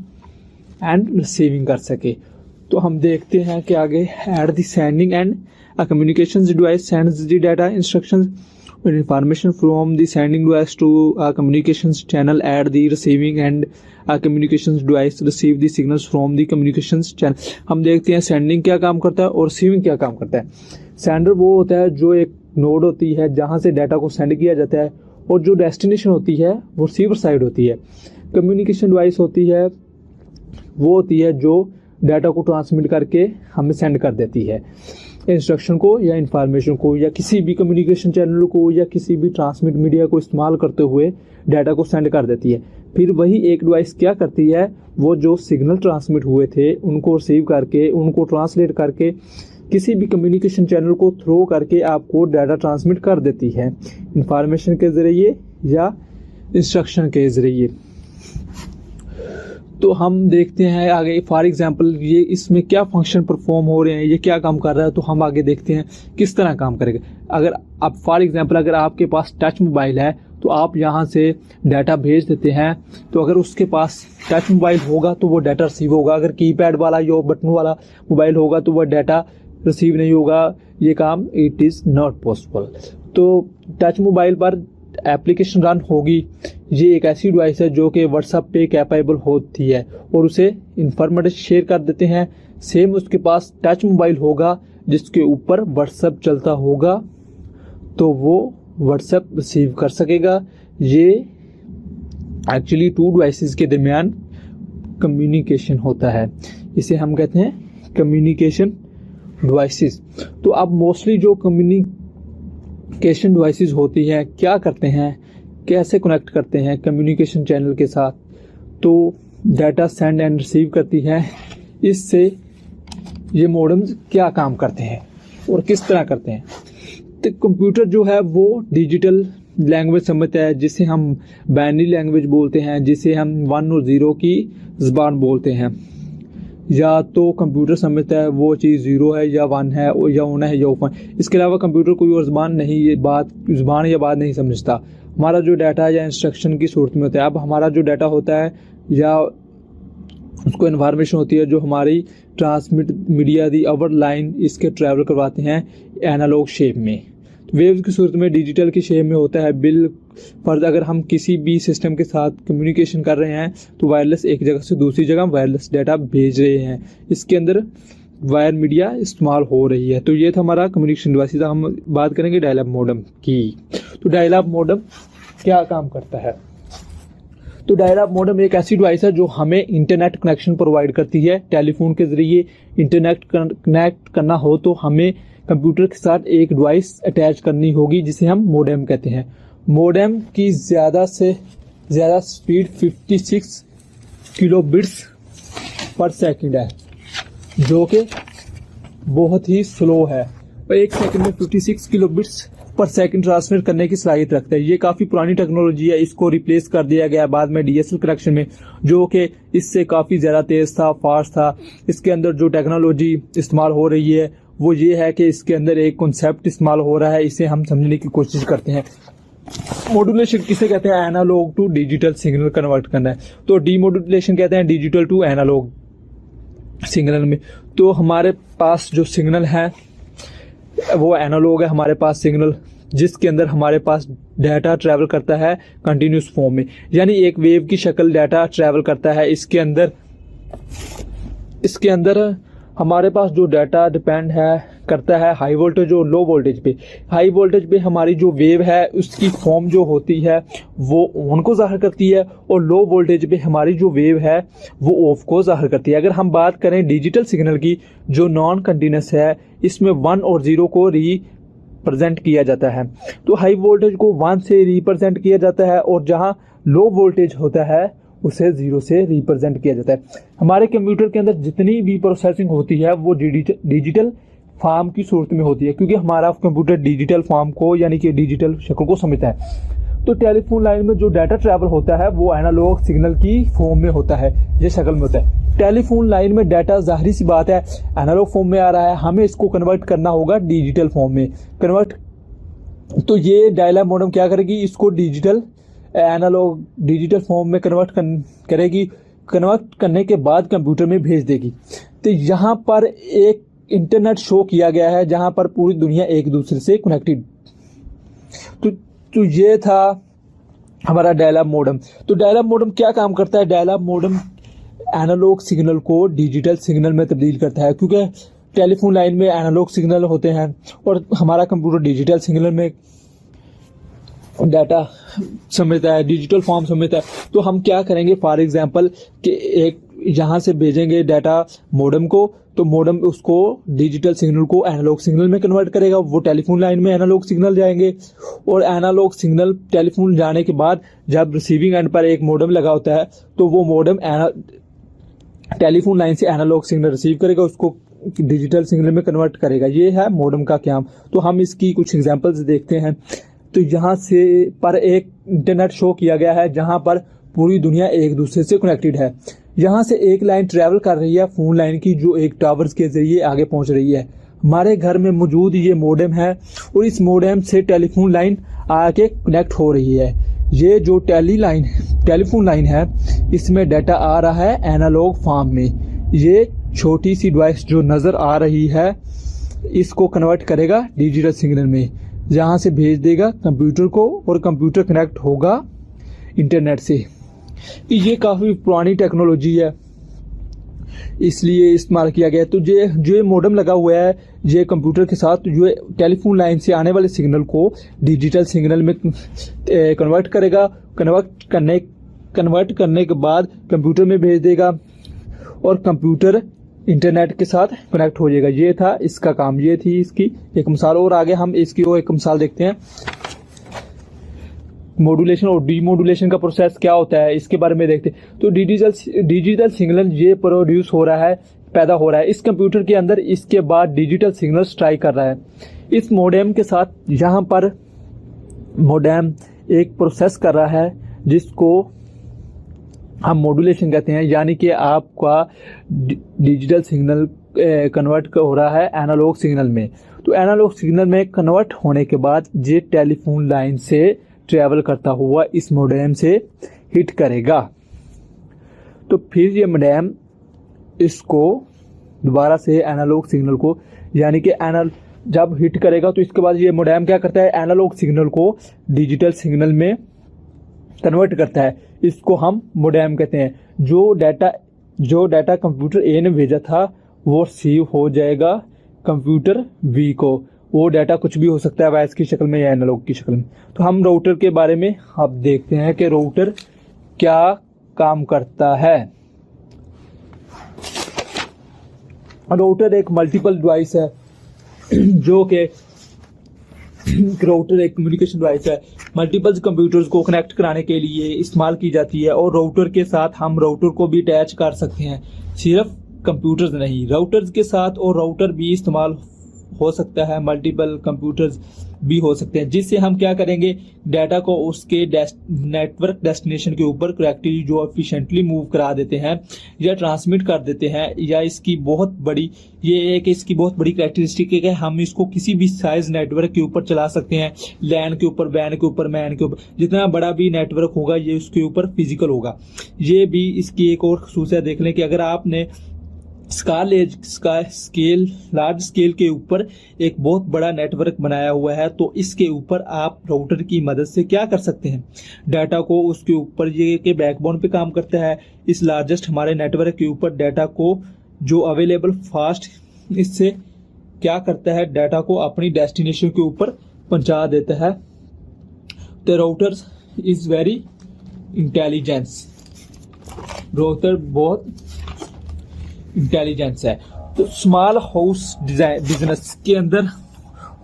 एंड रिसीविंग कर सके। तो हम देखते हैं कि आगे at the sending end a communications device sends the data, instructions and information from the sending device to a communications channel at the receiving and a communications device receive the signals from the communications channel। हम देखते हैं sending क्या काम करता है और receiving क्या काम करता है। सेंडर वो होता है जो एक नोड होती है जहाँ से डाटा को सेंड किया जाता है, और जो डेस्टिनेशन होती है वो रिसीवर साइड होती है। कम्युनिकेशन डिवाइस होती है वो होती है जो डाटा को ट्रांसमिट करके हमें सेंड कर देती है, इंस्ट्रक्शन को या इंफॉर्मेशन को, या किसी भी कम्युनिकेशन चैनल को या किसी भी ट्रांसमिट मीडिया को इस्तेमाल करते हुए डाटा को सेंड कर देती है। फिर वही एक डिवाइस क्या करती है, वो जो सिग्नल ट्रांसमिट हुए थे उनको रिसीव करके, उनको ट्रांसलेट करके किसी भी कम्युनिकेशन चैनल को थ्रो करके आपको डाटा ट्रांसमिट कर देती है, इंफॉर्मेशन के ज़रिए या इंस्ट्रक्शन के ज़रिए। तो हम देखते हैं आगे, फॉर एग्जांपल ये इसमें क्या फंक्शन परफॉर्म हो रहे हैं, ये क्या काम कर रहा है, तो हम आगे देखते हैं किस तरह काम करेगा। अगर आप फॉर एग्जांपल अगर आपके पास टच मोबाइल है तो आप यहाँ से डाटा भेज देते हैं, तो अगर उसके पास टच मोबाइल होगा तो वो डाटा रिसीव होगा। अगर कीपैड वाला या बटन वाला मोबाइल होगा तो वह डाटा रिसीव नहीं होगा। ये काम इट इज़ नॉट पॉसिबल। तो टच मोबाइल पर एप्लीकेशन रन होगी, ये एक ऐसी डिवाइस है जो कि व्हाट्सएप पे कैपेबल होती है और उसे इंफॉर्मेशन शेयर कर देते हैं। सेम उसके पास टच मोबाइल होगा जिसके ऊपर व्हाट्सएप चलता होगा, तो वो व्हाट्सएप रिसीव कर सकेगा। ये एक्चुअली टू डिवाइसेस के दरमियान कम्युनिकेशन होता है, इसे हम कहते हैं कम्युनिकेशन डिवाइसेस। तो अब मोस्टली जो कम्युनिकेशन डिवाइसेस होती हैं क्या करते हैं, कैसे कनेक्ट करते हैं कम्युनिकेशन चैनल के साथ, तो डाटा सेंड एंड रिसीव करती है। इससे ये मॉडेम्स क्या काम करते हैं और किस तरह करते हैं। तो कंप्यूटर जो है वो डिजिटल लैंग्वेज समझता है, जिसे हम बाइनरी लैंग्वेज बोलते हैं, जिसे हम 1 और 0 की ज़बान बोलते हैं। या तो कंप्यूटर समझता है वो चीज़ 0 है या 1 है, या ऑन है या ऑफ है। इसके अलावा कंप्यूटर कोई और ज़बान या बात नहीं समझता। हमारा जो डाटा या इंस्ट्रक्शन की सूरत में होता है, अब हमारा जो डाटा होता है या उसको इन्फॉर्मेशन होती है जो हमारी ट्रांसमिट मीडिया दी अवर लाइन इसके ट्रैवल करवाते हैं एनालॉग शेप में, वेव्स की सूरत में डिजिटल की शेप में होता है। बिल फर्ज अगर हम किसी भी सिस्टम के साथ कम्युनिकेशन कर रहे हैं तो वायरलेस एक जगह से दूसरी जगह वायरलेस डाटा भेज रहे हैं। इसके अंदर वायर मीडिया इस्तेमाल हो रही है। तो ये था हमारा कम्युनिकेशन डिवाइस। हम बात करेंगे डायल अप मॉडेम की। तो डायल अप मॉडेम क्या काम करता है? तो डायल अप मॉडेम एक ऐसी डिवाइस है जो हमें इंटरनेट कनेक्शन प्रोवाइड करती है। टेलीफोन के जरिए इंटरनेट कनेक्ट करना हो तो हमें कंप्यूटर के साथ एक डिवाइस अटैच करनी होगी जिसे हम मॉडेम कहते हैं। मॉडेम की ज़्यादा से ज़्यादा स्पीड 56 किलोबिट्स पर सेकंड है, जो कि बहुत ही स्लो है। और एक सेकंड में 56 किलोबिट्स पर सेकंड ट्रांसमिट करने की सलाहियत रखता है। ये काफ़ी पुरानी टेक्नोलॉजी है, इसको रिप्लेस कर दिया गया बाद में डीएसएल कनेक्शन में, जो कि इससे काफ़ी ज़्यादा तेज़ था, फास्ट था। इसके अंदर जो टेक्नोलॉजी इस्तेमाल हो रही है वो ये है कि इसके अंदर एक कॉन्सेप्ट इस्तेमाल हो रहा है, इसे हम समझने की कोशिश करते हैं। मॉड्यूलेशन किसे कहते हैं? Analog to digital signal convert करना है। तो डीमॉड्यूलेशन कहते हैं डिजिटल टू एनालॉग सिग्नल में। तो हमारे पास जो सिग्नल है वो एनालॉग है हमारे पास सिग्नल, जिसके अंदर हमारे पास डाटा ट्रैवल करता है कंटिन्यूस फॉर्म में, यानी एक वेव की शक्ल डाटा ट्रैवल करता है। इसके अंदर हमारे पास जो डाटा डिपेंड करता है हाई वोल्टेज और लो वोल्टेज पे। हाई वोल्टेज पे हमारी जो वेव है उसकी फॉर्म जो होती है वो ऑन को ज़ाहिर करती है, और लो वोल्टेज पे हमारी जो वेव है वो ऑफ को ज़ाहिर करती है। अगर हम बात करें डिजिटल सिग्नल की, जो नॉन कंटिन्यूस है, इसमें 1 और 0 को रिप्रेजेंट किया जाता है। तो हाई वोल्टेज को 1 से रिप्रेजेंट किया जाता है, और जहाँ लो वोल्टेज होता है उसे 0 से रिप्रेजेंट किया जाता है। हमारे कंप्यूटर के अंदर जितनी भी प्रोसेसिंग होती है वो डिजिटल फॉर्म की सूरत में होती है, क्योंकि हमारा कंप्यूटर डिजिटल फॉर्म को यानी कि डिजिटल शक्ल को समझता है। तो टेलीफोन लाइन में जो डाटा ट्रैवल होता है वो एनालॉग सिग्नल की फॉर्म में होता है, ये शक्ल में होता है। टेलीफोन लाइन में डाटा जाहिर सी बात है एनालॉग फॉर्म में आ रहा है, हमें इसको कन्वर्ट करना होगा डिजिटल फॉर्म में कन्वर्ट। तो ये डायल अप मॉडेम क्या करेगी? इसको एनालॉग डिजिटल फॉर्म में कन्वर्ट करेगी। कन्वर्ट करने के बाद कंप्यूटर में भेज देगी। तो यहाँ पर एक इंटरनेट शो किया गया है जहाँ पर पूरी दुनिया एक दूसरे से कनेक्टेड। तो ये था हमारा डायल अप मॉडेम। तो डायल अप मॉडेम क्या काम करता है? Dial up modem analog signal को डिजिटल सिग्नल में तब्दील करता है, क्योंकि टेलीफोन लाइन में एनालॉग सिग्नल होते हैं और हमारा कंप्यूटर डिजिटल सिग्नल में डाटा समझता है, डिजिटल फॉर्म समझता है। तो हम क्या करेंगे, फॉर एग्जांपल कि एक यहाँ से भेजेंगे डाटा मॉडेम को, तो मॉडेम उसको डिजिटल सिग्नल को एनालॉग सिग्नल में कन्वर्ट करेगा। वो टेलीफोन लाइन में एनालॉग सिग्नल जाएंगे, और एनालॉग सिग्नल टेलीफोन जाने के बाद जब रिसीविंग एंड पर एक मॉडेम लगा होता है तो वो मॉडेम टेलीफोन लाइन से एनालॉग सिग्नल रिसीव करेगा, उसको डिजिटल सिग्नल में कन्वर्ट करेगा। ये है मॉडेम का काम। तो हम इसकी कुछ एग्जांपल्स देखते हैं। तो यहाँ से पर एक इंटरनेट शो किया गया है जहाँ पर पूरी दुनिया एक दूसरे से कनेक्टेड है। यहाँ से एक लाइन ट्रैवल कर रही है फोन लाइन की, जो एक टावर्स के जरिए आगे पहुँच रही है। हमारे घर में मौजूद ये मॉडेम है, और इस मॉडेम से टेलीफोन लाइन आके कनेक्ट हो रही है। ये जो टेलीफोन लाइन है, इसमें डाटा आ रहा है एनालॉग फॉर्म में। ये छोटी सी डिवाइस जो नज़र आ रही है, इसको कन्वर्ट करेगा डिजिटल सिग्नल में, जहाँ से भेज देगा कंप्यूटर को, और कंप्यूटर कनेक्ट होगा इंटरनेट से। ये काफ़ी पुरानी टेक्नोलॉजी है, इसलिए इस्तेमाल किया गया। तो जो मॉडेम लगा हुआ है, ये कंप्यूटर के साथ जो टेलीफोन लाइन से आने वाले सिग्नल को डिजिटल सिग्नल में कन्वर्ट करेगा। कन्वर्ट करने के बाद कंप्यूटर में भेज देगा, और कंप्यूटर इंटरनेट के साथ कनेक्ट हो जाएगा। ये था इसका काम, ये थी इसकी एक मिसाल। और आगे हम इसकी और एक मिसाल देखते हैं। मॉड्यूलेशन और डीमॉड्यूलेशन का प्रोसेस क्या होता है, इसके बारे में देखते हैं। तो डिजिटल सिग्नल ये प्रोड्यूस हो रहा है, पैदा हो रहा है इस कंप्यूटर के अंदर। इसके बाद डिजिटल सिग्नल स्ट्राइक कर रहा है इस मॉडेम के साथ। यहाँ पर मॉडेम एक प्रोसेस कर रहा है जिसको हम मॉड्यूलेशन कहते हैं, यानी कि आपका डिजिटल सिग्नल कन्वर्ट हो रहा है एनालॉग सिग्नल में। तो एनालॉग सिग्नल में कन्वर्ट होने के बाद ये टेलीफोन लाइन से ट्रैवल करता हुआ इस मॉडेम से हिट करेगा। तो फिर ये मॉडेम इसको दोबारा से एनालॉग सिग्नल को, यानी कि जब हिट करेगा तो इसके बाद ये मॉडेम क्या करता है, एनालॉग सिग्नल को डिजिटल सिग्नल में कन्वर्ट करता है। इसको हम मॉडेम कहते हैं। जो डाटा कंप्यूटर ए ने भेजा था वो सेव हो जाएगा कंप्यूटर बी को। वो डाटा कुछ भी हो सकता है, वॉइस की शक्ल में या एनालॉग की शक्ल में। तो हम राउटर के बारे में अब देखते हैं कि राउटर क्या काम करता है। राउटर एक मल्टीपल डिवाइस है जो कि राउटर एक कम्युनिकेशन डिवाइस है, मल्टीपल कंप्यूटर्स को कनेक्ट कराने के लिए इस्तेमाल की जाती है। और राउटर के साथ हम राउटर को भी अटैच कर सकते हैं, सिर्फ कंप्यूटर्स नहीं, राउटर्स के साथ और राउटर भी इस्तेमाल हो सकता है, मल्टीपल कंप्यूटर्स भी हो सकते हैं, जिससे हम क्या करेंगे, डाटा को उसके नेटवर्क डेस्टिनेशन के ऊपर करेक्टली जो एफिशिएंटली मूव करा देते हैं या ट्रांसमिट कर देते हैं। या इसकी बहुत बड़ी इसकी बहुत बड़ी कैरेक्टरिस्टिक है कि हम इसको किसी भी साइज नेटवर्क के ऊपर चला सकते हैं, लैन के ऊपर, वैन के ऊपर, मैन के ऊपर, जितना बड़ा भी नेटवर्क होगा ये उसके ऊपर फिजिकल होगा। ये भी इसकी एक और खसूसियत देख लें कि अगर आपने लार्ज स्केल के ऊपर एक बहुत बड़ा नेटवर्क बनाया हुआ है तो इसके ऊपर आप राउटर की मदद से क्या कर सकते हैं, डाटा को उसके ऊपर, ये के बैकबोन पे काम करता है इस लार्जेस्ट हमारे नेटवर्क के ऊपर, डाटा को जो अवेलेबल फास्ट, इससे क्या करता है, डाटा को अपनी डेस्टिनेशन के ऊपर पहुंचा देता है। तो router is very intelligence, router बहुत इंटेलिजेंस है। तो स्मॉल हाउस डिजाइन बिजनेस के अंदर,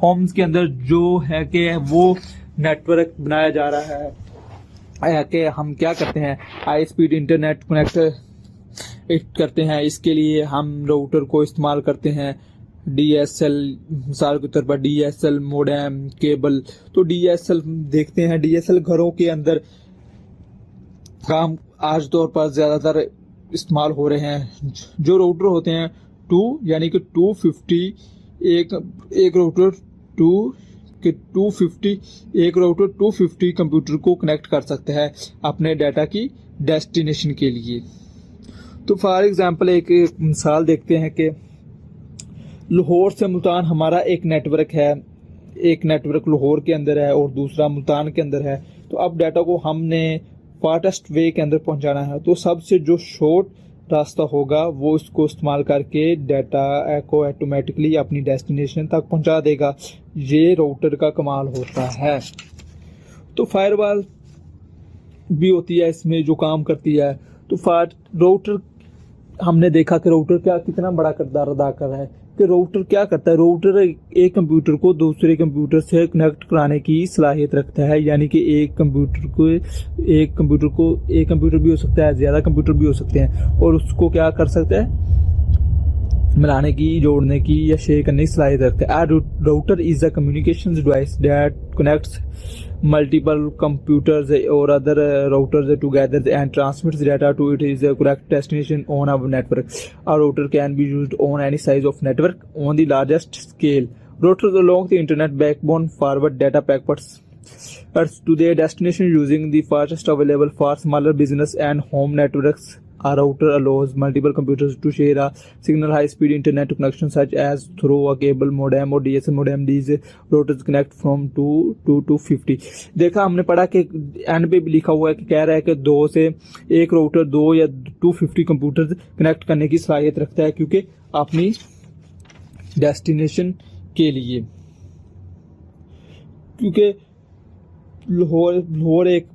होम्स के अंदर जो है कि वो नेटवर्क बनाया जा रहा है कि हम क्या करते हैं, हाई स्पीड इंटरनेट कनेक्ट करते हैं। इसके लिए हम राउटर को इस्तेमाल करते हैं, DSL, मिसाल के तौर पर DSL मोडेम केबल। तो DSL देखते हैं, DSL घरों के अंदर काम आज तौर पर ज्यादातर इस्तेमाल हो रहे हैं। जो राउटर होते हैं 2 यानी कि 250, एक राउटर 250 कंप्यूटर को कनेक्ट कर सकता है अपने डाटा की डेस्टिनेशन के लिए। तो फॉर एग्जांपल एक मिसाल देखते हैं कि लाहौर से मुल्तान हमारा एक नेटवर्क है, एक नेटवर्क लाहौर के अंदर है और दूसरा मुल्तान के अंदर है। तो अब डाटा को हमने फास्टेस्ट वे के अंदर पहुंचाना है, तो सबसे जो शॉर्ट रास्ता होगा वो इसको इस्तेमाल करके डाटा को ऑटोमेटिकली अपनी डेस्टिनेशन तक पहुंचा देगा। ये राउटर का कमाल होता है। तो फायरवॉल भी होती है इसमें जो काम करती है। तो राउटर हमने देखा कि राउटर क्या कितना बड़ा किरदार अदा कर रहा है। कि राउटर क्या करता है, राउटर एक कंप्यूटर को दूसरे कंप्यूटर से कनेक्ट कराने की सलाहियत रखता है, यानी कि एक कंप्यूटर भी हो सकता है, ज्यादा कंप्यूटर भी हो सकते हैं, और उसको क्या कर सकता है, मिलाने की, जोड़ने की या शेयर करने की सलाहियत रखता है। Router is a communication device that connects multiple computers or other routers together and transmits data to its correct destination on a network. A router can be used on any size of network on the largest scale. Routers along the internet backbone forward data packets to their destination using the fastest available for smaller business and home networks. A router allows multiple computers to share a signal high-speed internet connection such as through a cable modem or DSL modem. These routers connect from 2 to 250. देखा हमने पढ़ा कि and पे भी लिखा हुआ है कि कह रहा है कि एक राउटर 2 या 250 कंप्यूटर कनेक्ट करने की सलाहियत रखता है, क्योंकि अपनी डेस्टिनेशन के लिए, क्योंकि लाहौर एक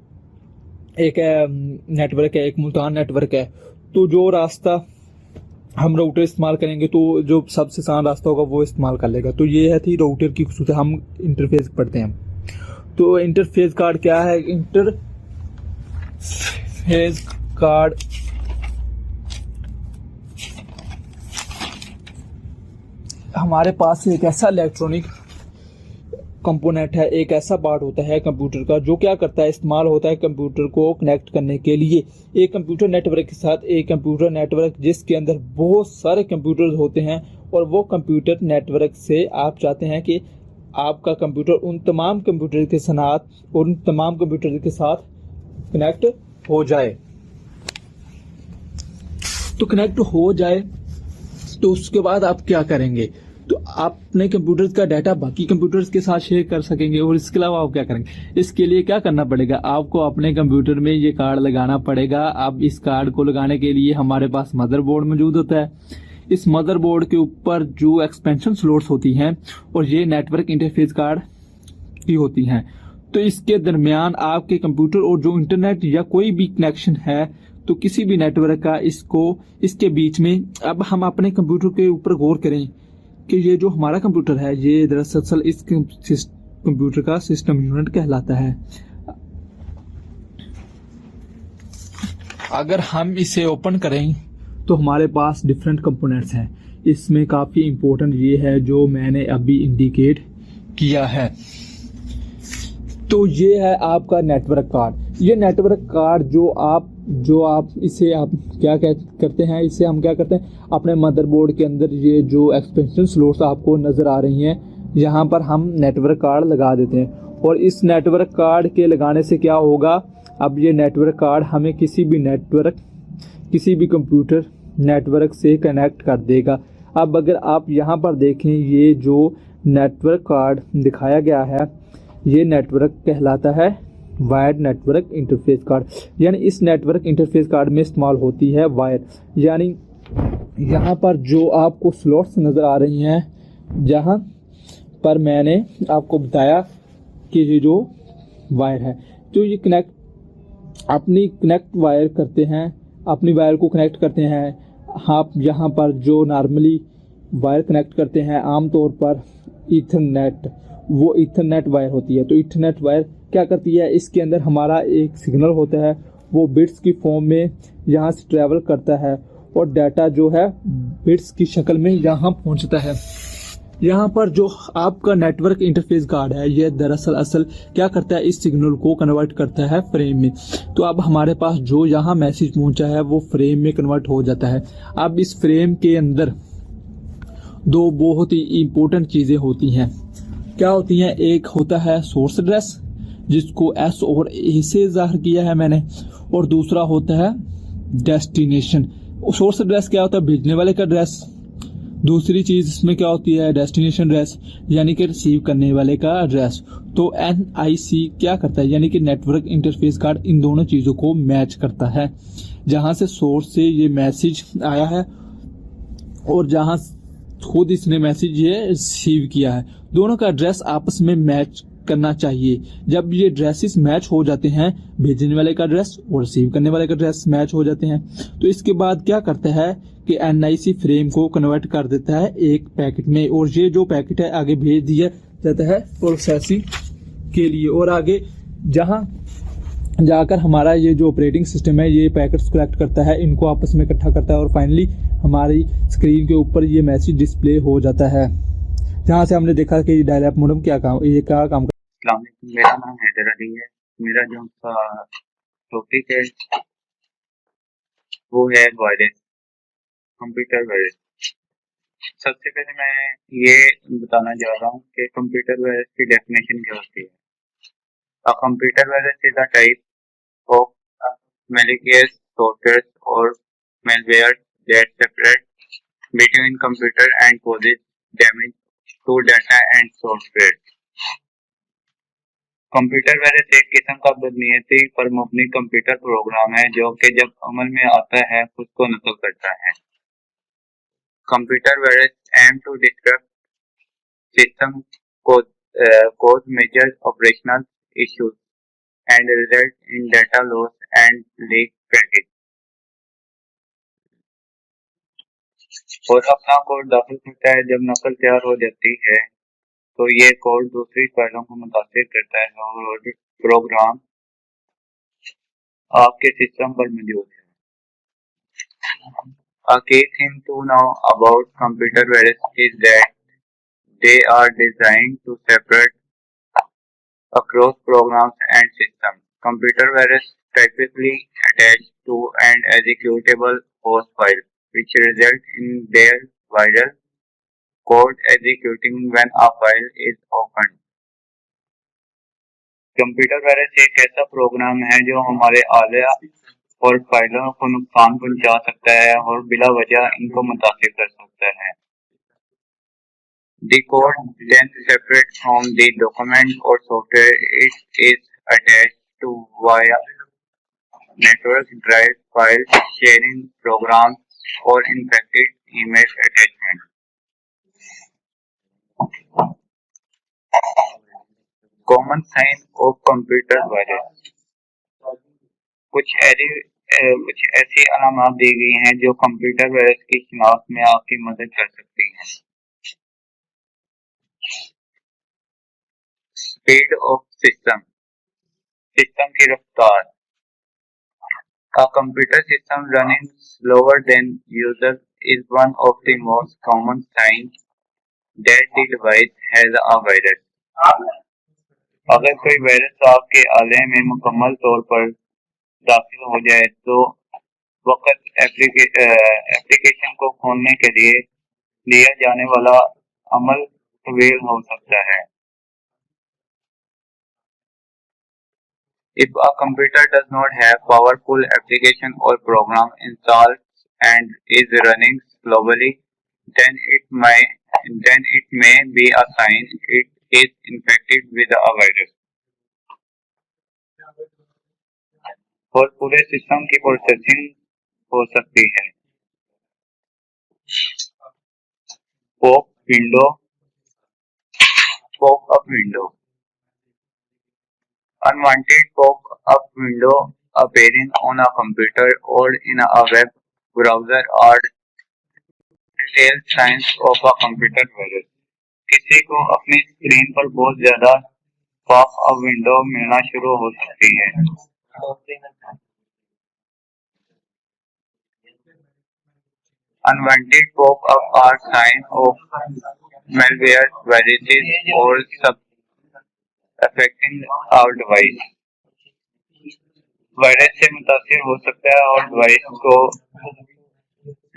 नेटवर्क है, एक मुल्तान नेटवर्क है। तो जो रास्ता हम राउटर इस्तेमाल करेंगे तो जो सबसे आसान रास्ता होगा वो इस्तेमाल कर लेगा। तो ये है थी राउटर की खूबसूरती। हम इंटरफेस पढ़ते हैं। तो इंटरफेस कार्ड क्या है? इंटरफेस कार्ड हमारे पास एक ऐसा इलेक्ट्रॉनिक कंपोनेंट है, एक ऐसा पार्ट होता है कंप्यूटर का जो क्या करता है, इस्तेमाल होता है कंप्यूटर को कनेक्ट करने के लिए एक कंप्यूटर नेटवर्क के साथ। एक कंप्यूटर नेटवर्क जिसके अंदर बहुत सारे कंप्यूटर्स होते हैं, और वो कंप्यूटर नेटवर्क से आप चाहते हैं कि आपका कंप्यूटर उन तमाम कंप्यूटर के साथ कनेक्ट हो जाए। तो कनेक्ट हो जाए तो उसके बाद आप क्या करेंगे? तो आप अपने कंप्यूटर का डाटा बाकी कंप्यूटर्स के साथ शेयर कर सकेंगे। और इसके अलावा आप क्या करेंगे? इसके लिए क्या करना पड़ेगा? आपको अपने कंप्यूटर में ये कार्ड लगाना पड़ेगा। अब इस कार्ड को लगाने के लिए हमारे पास मदरबोर्ड मौजूद होता है। इस मदरबोर्ड के ऊपर जो एक्सपेंशन स्लॉट्स होती हैं और ये नेटवर्क इंटरफेस कार्ड की होती हैं। तो इसके दरमियान आपके कंप्यूटर और जो इंटरनेट या कोई भी कनेक्शन है, तो किसी भी नेटवर्क का इसके बीच में, अब हम अपने कंप्यूटर के ऊपर गौर करें कि ये जो हमारा कंप्यूटर है ये दरअसल इस कंप्यूटर का सिस्टम यूनिट कहलाता है। अगर हम इसे ओपन करें तो हमारे पास डिफरेंट कंपोनेंट्स हैं। इसमें काफ़ी इम्पोर्टेंट ये है जो मैंने अभी इंडिकेट किया है। तो ये है आपका नेटवर्क कार्ड। ये नेटवर्क कार्ड जो आप इसे आप क्या करते हैं, इसे हम क्या करते हैं अपने मदरबोर्ड के अंदर, ये जो एक्सपेंशन स्लॉट्स आपको नज़र आ रही हैं यहाँ पर हम नेटवर्क कार्ड लगा देते हैं। और इस नेटवर्क कार्ड के लगाने से क्या होगा, अब ये नेटवर्क कार्ड हमें किसी भी कंप्यूटर नेटवर्क से कनेक्ट कर देगा। अब अगर आप यहाँ पर देखें, ये जो नेटवर्क कार्ड दिखाया गया है ये नेटवर्क कहलाता है वायर्ड नेटवर्क इंटरफेस कार्ड। यानी इस नेटवर्क इंटरफेस कार्ड में इस्तेमाल होती है वायर। यानी यहाँ पर जो आपको स्लॉट्स नज़र आ रही हैं, जहाँ पर मैंने आपको बताया कि ये जो वायर है, तो ये अपनी वायर करते हैं, अपनी वायर को कनेक्ट करते हैं। आप यहाँ पर जो नॉर्मली वायर कनेक्ट करते हैं आमतौर पर ईथरनेट, वो ईथरनेट वायर होती है। तो ईथरनेट वायर क्या करती है, इसके अंदर हमारा एक सिग्नल होता है, वो बिट्स की फॉर्म में यहाँ से ट्रैवल करता है और डाटा जो है बिट्स की शक्ल में यहाँ पहुँचता है। यहाँ पर जो आपका नेटवर्क इंटरफेस कार्ड है ये दरअसल क्या करता है, इस सिग्नल को कन्वर्ट करता है फ्रेम में। तो अब हमारे पास जो यहाँ मैसेज पहुँचा है वो फ्रेम में कन्वर्ट हो जाता है। अब इस फ्रेम के अंदर दो बहुत ही इम्पोर्टेंट चीज़ें होती हैं। क्या होती हैं, एक होता है सोर्स एड्रेस जिसको S और A से ज़ाहिर किया है मैंने, और दूसरा होता है डेस्टिनेशन। सोर्स एड्रेस क्या होता है, भेजने वाले का एड्रेस। दूसरी चीज़ इसमें क्या होती है, डेस्टिनेशन एड्रेस, यानी कि रिसीव करने वाले का एड्रेस। तो NIC क्या करता है, यानी कि नेटवर्क इंटरफेस कार्ड इन दोनों चीज़ों को मैच करता है। जहाँ से सोर्स से ये मैसेज आया है और जहाँ खुद इसने मैसेज ये रिसीव किया है, दोनों का एड्रेस आपस में मैच करना चाहिए। जब ये एड्रेसेस मैच हो जाते हैं, भेजने वाले का एड्रेस और रिसीव करने वाले का एड्रेस मैच हो जाते हैं, तो इसके बाद क्या करता है कि NIC फ्रेम को कन्वर्ट कर देता है एक पैकेट में, और ये जो पैकेट है आगे भेज दिया जाता है प्रोसेसिंग के लिए। और आगे जहां जाकर हमारा ये जो ऑपरेटिंग सिस्टम है ये पैकेट्स कलेक्ट करता है, इनको आपस में इकट्ठा करता है और फाइनली हमारी स्क्रीन के ऊपर ये मैसेज डिस्प्ले हो जाता है। जहाँ से हमने देखा कि डायल अप मोडेम क्या काम मेरा नाम हैदर अली है। मेरा जो टॉपिक है वो है वायरस, कंप्यूटर वायरस। सबसे पहले मैं ये बताना चाह रहा हूँ कि कंप्यूटर वायरस की डेफिनेशन क्या होती है। A computer virus is a type of malicious software or malware that separates between computer and causes damage to data and software. Computer virus एक किस्म का बदनीयती पर मबनी कंप्यूटर प्रोग्राम है जो कि जब अमल में आता है खुद को नकल करता है। Computer virus aim to disrupt system cause major operational issues and result in data loss and leak package, और अपना कोड दाखिल करता है। जब नकल तैयार हो जाती है तो ये कोड दूसरी फाइलों को मुतासिर करता है और प्रोग्राम आपके सिस्टम पर मौजूद है। A key thing to know about computer virus is that they are designed to separate across programs and systems. Computer virus typically attach to an executable host file, which result in their viral code executing when a file is opened. Computer virus एक ऐसा programme है जो हमारे आलिया और फाइलों को नुकसान पहुंचा सकता है और बिला वजह इनको मुतासिर कर सकता है। The code then separates from the document or software it is attached to via network drive, file sharing programs, or infected email attachment. Common sign of computer virus. कुछ ऐसी अलामत दी गई हैं जो कंप्यूटर वायरस की शिनाख्त में आपकी मदद कर सकती हैं। स्पीड ऑफ सिस्टम की रफ्तार। A computer system running slower than usual is one of the most common signs that the device has a virus. अगर कोई वायरस आपके आले में मुकम्मल तौर पर दाखिल हो जाए तो वक्त एप्लीकेशन को खोलने के लिए लिया जाने वाला अमल तवील हो सकता है। If a computer does not have powerful application or program installed and is running slowly, then it may be a sign it is infected with a virus. और पूरे सिस्टम की प्रोसेसिंग हो सकती है। Pop up window Unwanted pop-up window appearing on a computer or in a web browser are telltale signs of a computer virus. किसी को अपनी screen पर बहुत ज्यादा पॉप-अप विंडो मिलना शुरू हो सकती है। Unwanted pop-up are signs of malware, viruses, or sub affecting our device. Virus से मुतासिर हो सकता है और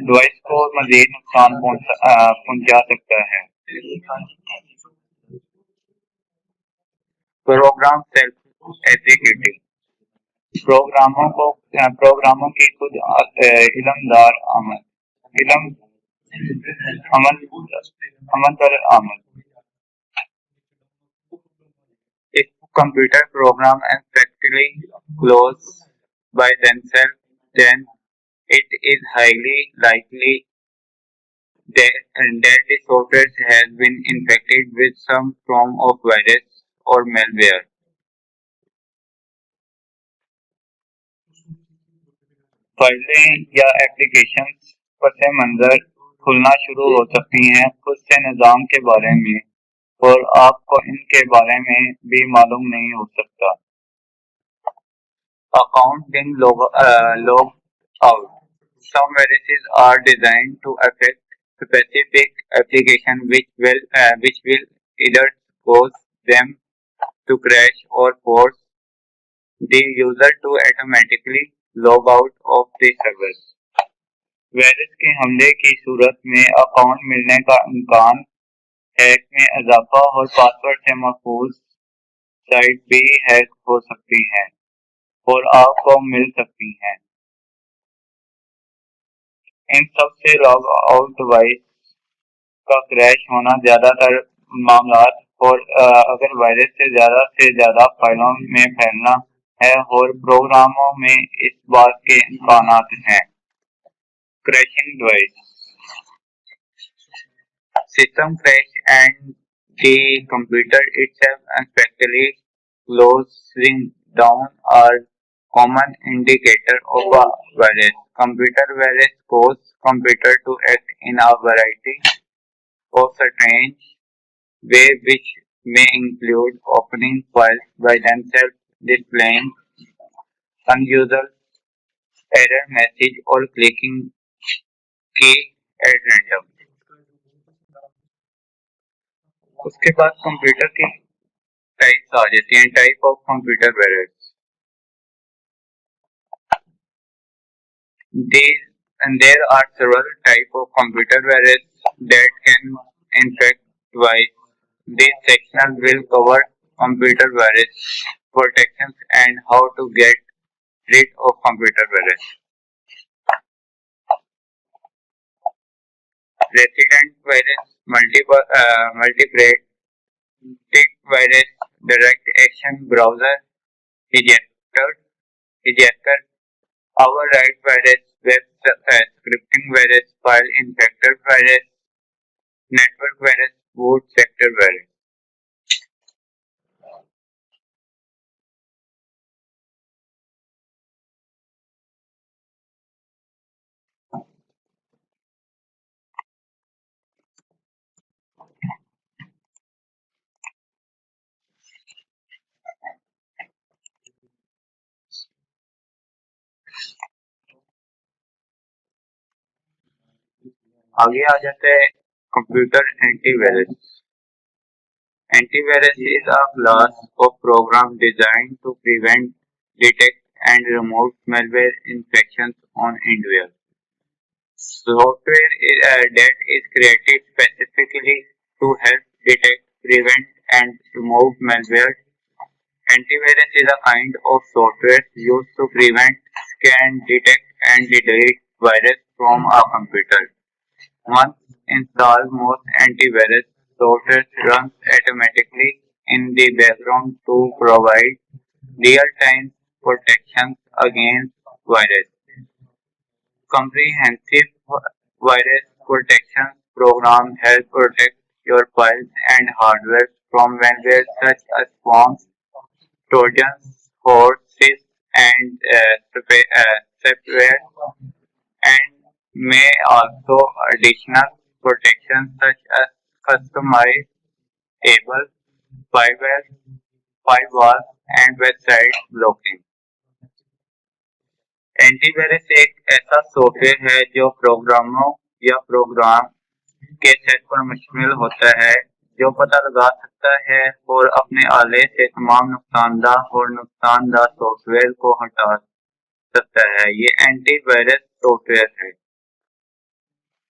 डिवाइस को मजीद नुकसान पहुंचा सकता है। प्रोग्राम सेल्फ एग्जीक्यूटिंग प्रोग्रामों की खुद अमल आमद। If computer program and practically close by themselves, then it is highly likely that the software has been infected with some form of virus or malware. फाइलें या एप्लीकेशंस पसे मंजर खुलना शुरू हो सकती हैं खुद से निज़ाम के बारे में और आपको इनके बारे में भी मालूम नहीं हो सकता। Account being logged out. Some viruses are designed to affect specific application which will either cause them to crash or force the user to automatically log out of the service. Virus के हमले की सूरत में account मिलने का इम्कान hack में इजाफा और पासवर्ड से महफूज साइट भी हैक हो सकती हैं और आपको मिल सकती हैं। इन सब से लॉग आउट डिवाइस का क्रैश होना ज्यादातर मामलात और अगर वायरस से ज्यादा फाइलों में फैलना है और प्रोग्रामों में इस बात के इम्कानात हैं। Crashing device System crash and the computer itself unexpectedly closing down are common indicator of a virus. Computer virus cause computer to act in a variety of strange ways which may include opening files by themselves, displaying unusual error message or clicking key at random. उसके बाद computer की types आ जाती हैं। Type of computer virus there are several type of computer virus that can infect device. This section will cover computer virus protections and how to get rid of computer virus. Resident virus, multiplate virus, direct action browser, ejector, override virus, web scripting virus, file infected virus, network virus, boot sector virus. आगे आ जाते हैं computer antivirus. Antivirus is a class of programs designed to prevent, detect, and remove malware infections on hardware. Software that is created specifically to help detect, prevent, and remove malware. Antivirus is a kind of software used to prevent, scan, detect, and delete virus from a computer. Once installed, most antivirus software runs automatically in the background to provide real-time protection against virus. Comprehensive virus protection program help protect your files and hardware from malware such as worms, trojans, horses, and spyware, and may also additional protections such as customizable spyware, firewall, and website blocking. Antivirus एक ऐसा software है जो प्रोग्रामों या programme के set पर मुश्तमिल होता है जो पता लगा सकता है और अपने आले से तमाम नुकसानदार सॉफ्टवेयर को हटा सकता है. ये एंटीवायरस सॉफ्टवेयर है.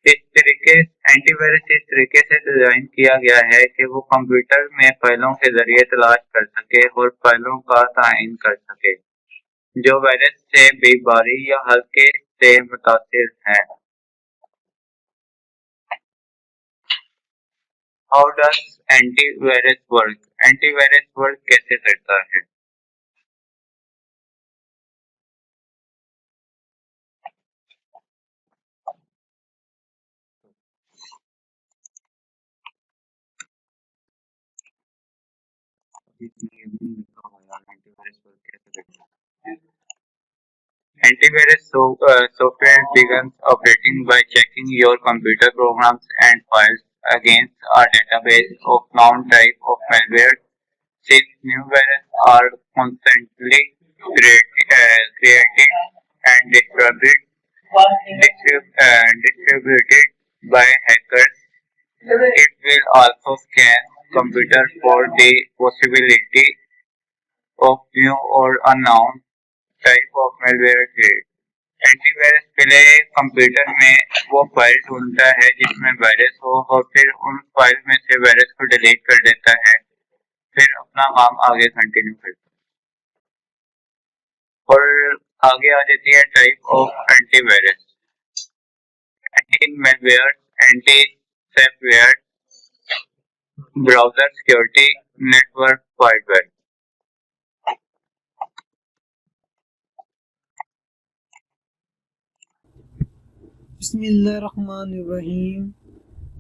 एंटीवायरस इस तरीके से डिजाइन किया गया है कि वो कंप्यूटर में फाइलों के जरिए तलाश कर सके और फाइलों का तायन कर सके जो वायरस से बेबारी या हल्के से मुतासिर हैं. How does antivirus work? Antivirus work कैसे करता है? Antivirus software begins operating by checking your computer programs and files against a database of known type of malware. Since new viruses are constantly created and distributed by hackers, it will also scan computers for the possibility of new or unknown type of malware threat. Antivirus पहले computer में वो file ढूंढता है जिसमें virus हो और फिर उन फाइल में से वायरस को डिलीट कर देता है, फिर अपना काम आगे कंटिन्यू करता है. और आगे आ जाती है type of antivirus. Anti malware, anti software, browser security, network firewall. बिस्मिल्लाहिर्रहमानिर्रहीम.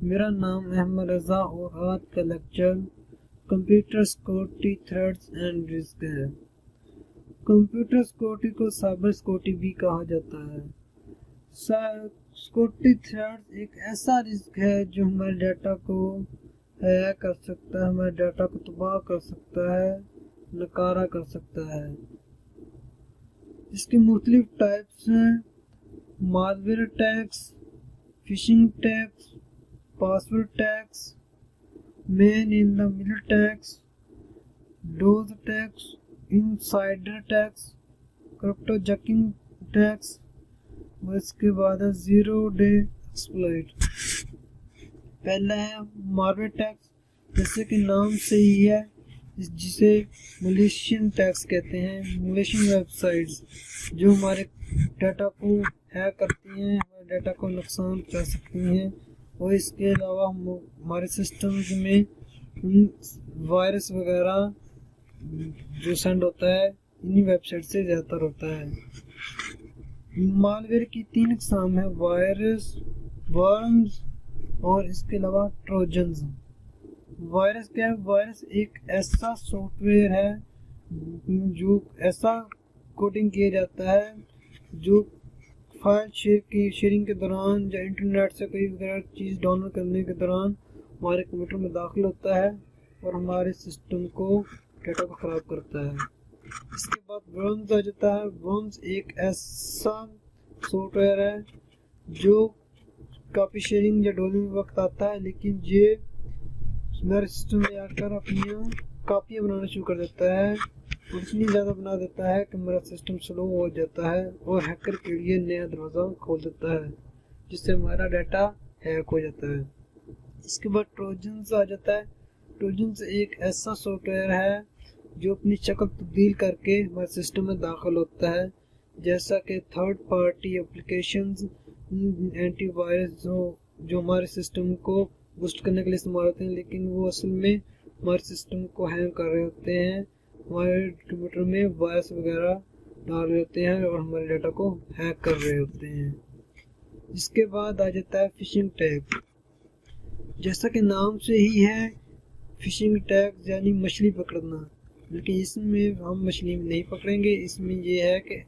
मेरा नाम अहमद रज़ा और आज का lecture computer security threats and risk है. कंप्यूटर सिक्योरिटी को साइबर सिक्योरिटी भी कहा जाता है. सिक्योरिटी थ्रेट्स एक ऐसा रिस्क है जो हमारे डाटा को हैक कर सकता है, हमारे डाटा को तबाह कर सकता है, नकारा कर सकता है. इसकी मुख्तलिफ टाइप्स हैं: malware attacks, phishing attacks, password attacks, man in the middle attacks, DoS attacks, insider attacks, cryptojacking attacks और इसके बाद है जीरो डे एक्सप्लॉइट. पहला है मालवेयर अटैक्स, जैसे कि नाम से ही है, जिसे मलेशियन अटैक्स कहते हैं. मलेशियन वेबसाइट्स जो हमारे डाटा को हैक करती हैं, हमारे डाटा को नुकसान पहुंचा सकती हैं और इसके अलावा हमारे सिस्टम्स में वायरस वगैरह जो सेंड होता है इन्हीं वेबसाइट से ज़्यादातर होता है. मालवेयर की 3 अक़साम है, वायरस, वर्म्स और इसके अलावा ट्रोजन्स। वायरस क्या है? वायरस एक ऐसा सॉफ्टवेयर है जो ऐसा कोडिंग किया जाता है जो फाइल शेयरिंग के दौरान या इंटरनेट से कोई वगैरह चीज़ डाउनलोड करने के दौरान हमारे कंप्यूटर में दाखिल होता है और हमारे सिस्टम को डेटा को ख़राब करता है। इसके बाद वर्म्स आ जाता है। वर्म्स एक ऐसा सॉफ्टवेयर है जो कॉपी शेयरिंग या डाउनलोडिंग वक्त आता है, लेकिन ये हमारे सिस्टम में आकर अपनी कापियाँ बनाना शुरू कर देता है और इतनी ज़्यादा बना देता है कि हमारा सिस्टम स्लो हो जाता है और हैकर के लिए नया दरवाज़ा खोल देता है, जिससे हमारा डाटा हैक हो जाता है। इसके बाद ट्रोजन्स आ जाता है। ट्रोजन्स एक ऐसा सॉफ्टवेयर है जो अपनी शक्ल तब्दील करके हमारे सिस्टम में दाखिल होता है, जैसा कि थर्ड पार्टी एप्लीकेशंस, एंटीवायरस जो हमारे सिस्टम को बूस्ट करने के लिए इस्तेमाल होते हैं, लेकिन वो असल में हमारे सिस्टम को हैक कर रहे होते हैं, हमारे कंप्यूटर में वायरस वगैरह डाल रहे होते हैं और हमारे डाटा को हैक कर रहे होते हैं। इसके बाद आ जाता है फिशिंग टैग। जैसा कि नाम से ही है, फिशिंग टैग यानी मछली पकड़ना, लेकिन इसमें हम मछली नहीं पकड़ेंगे। इसमें ये है कि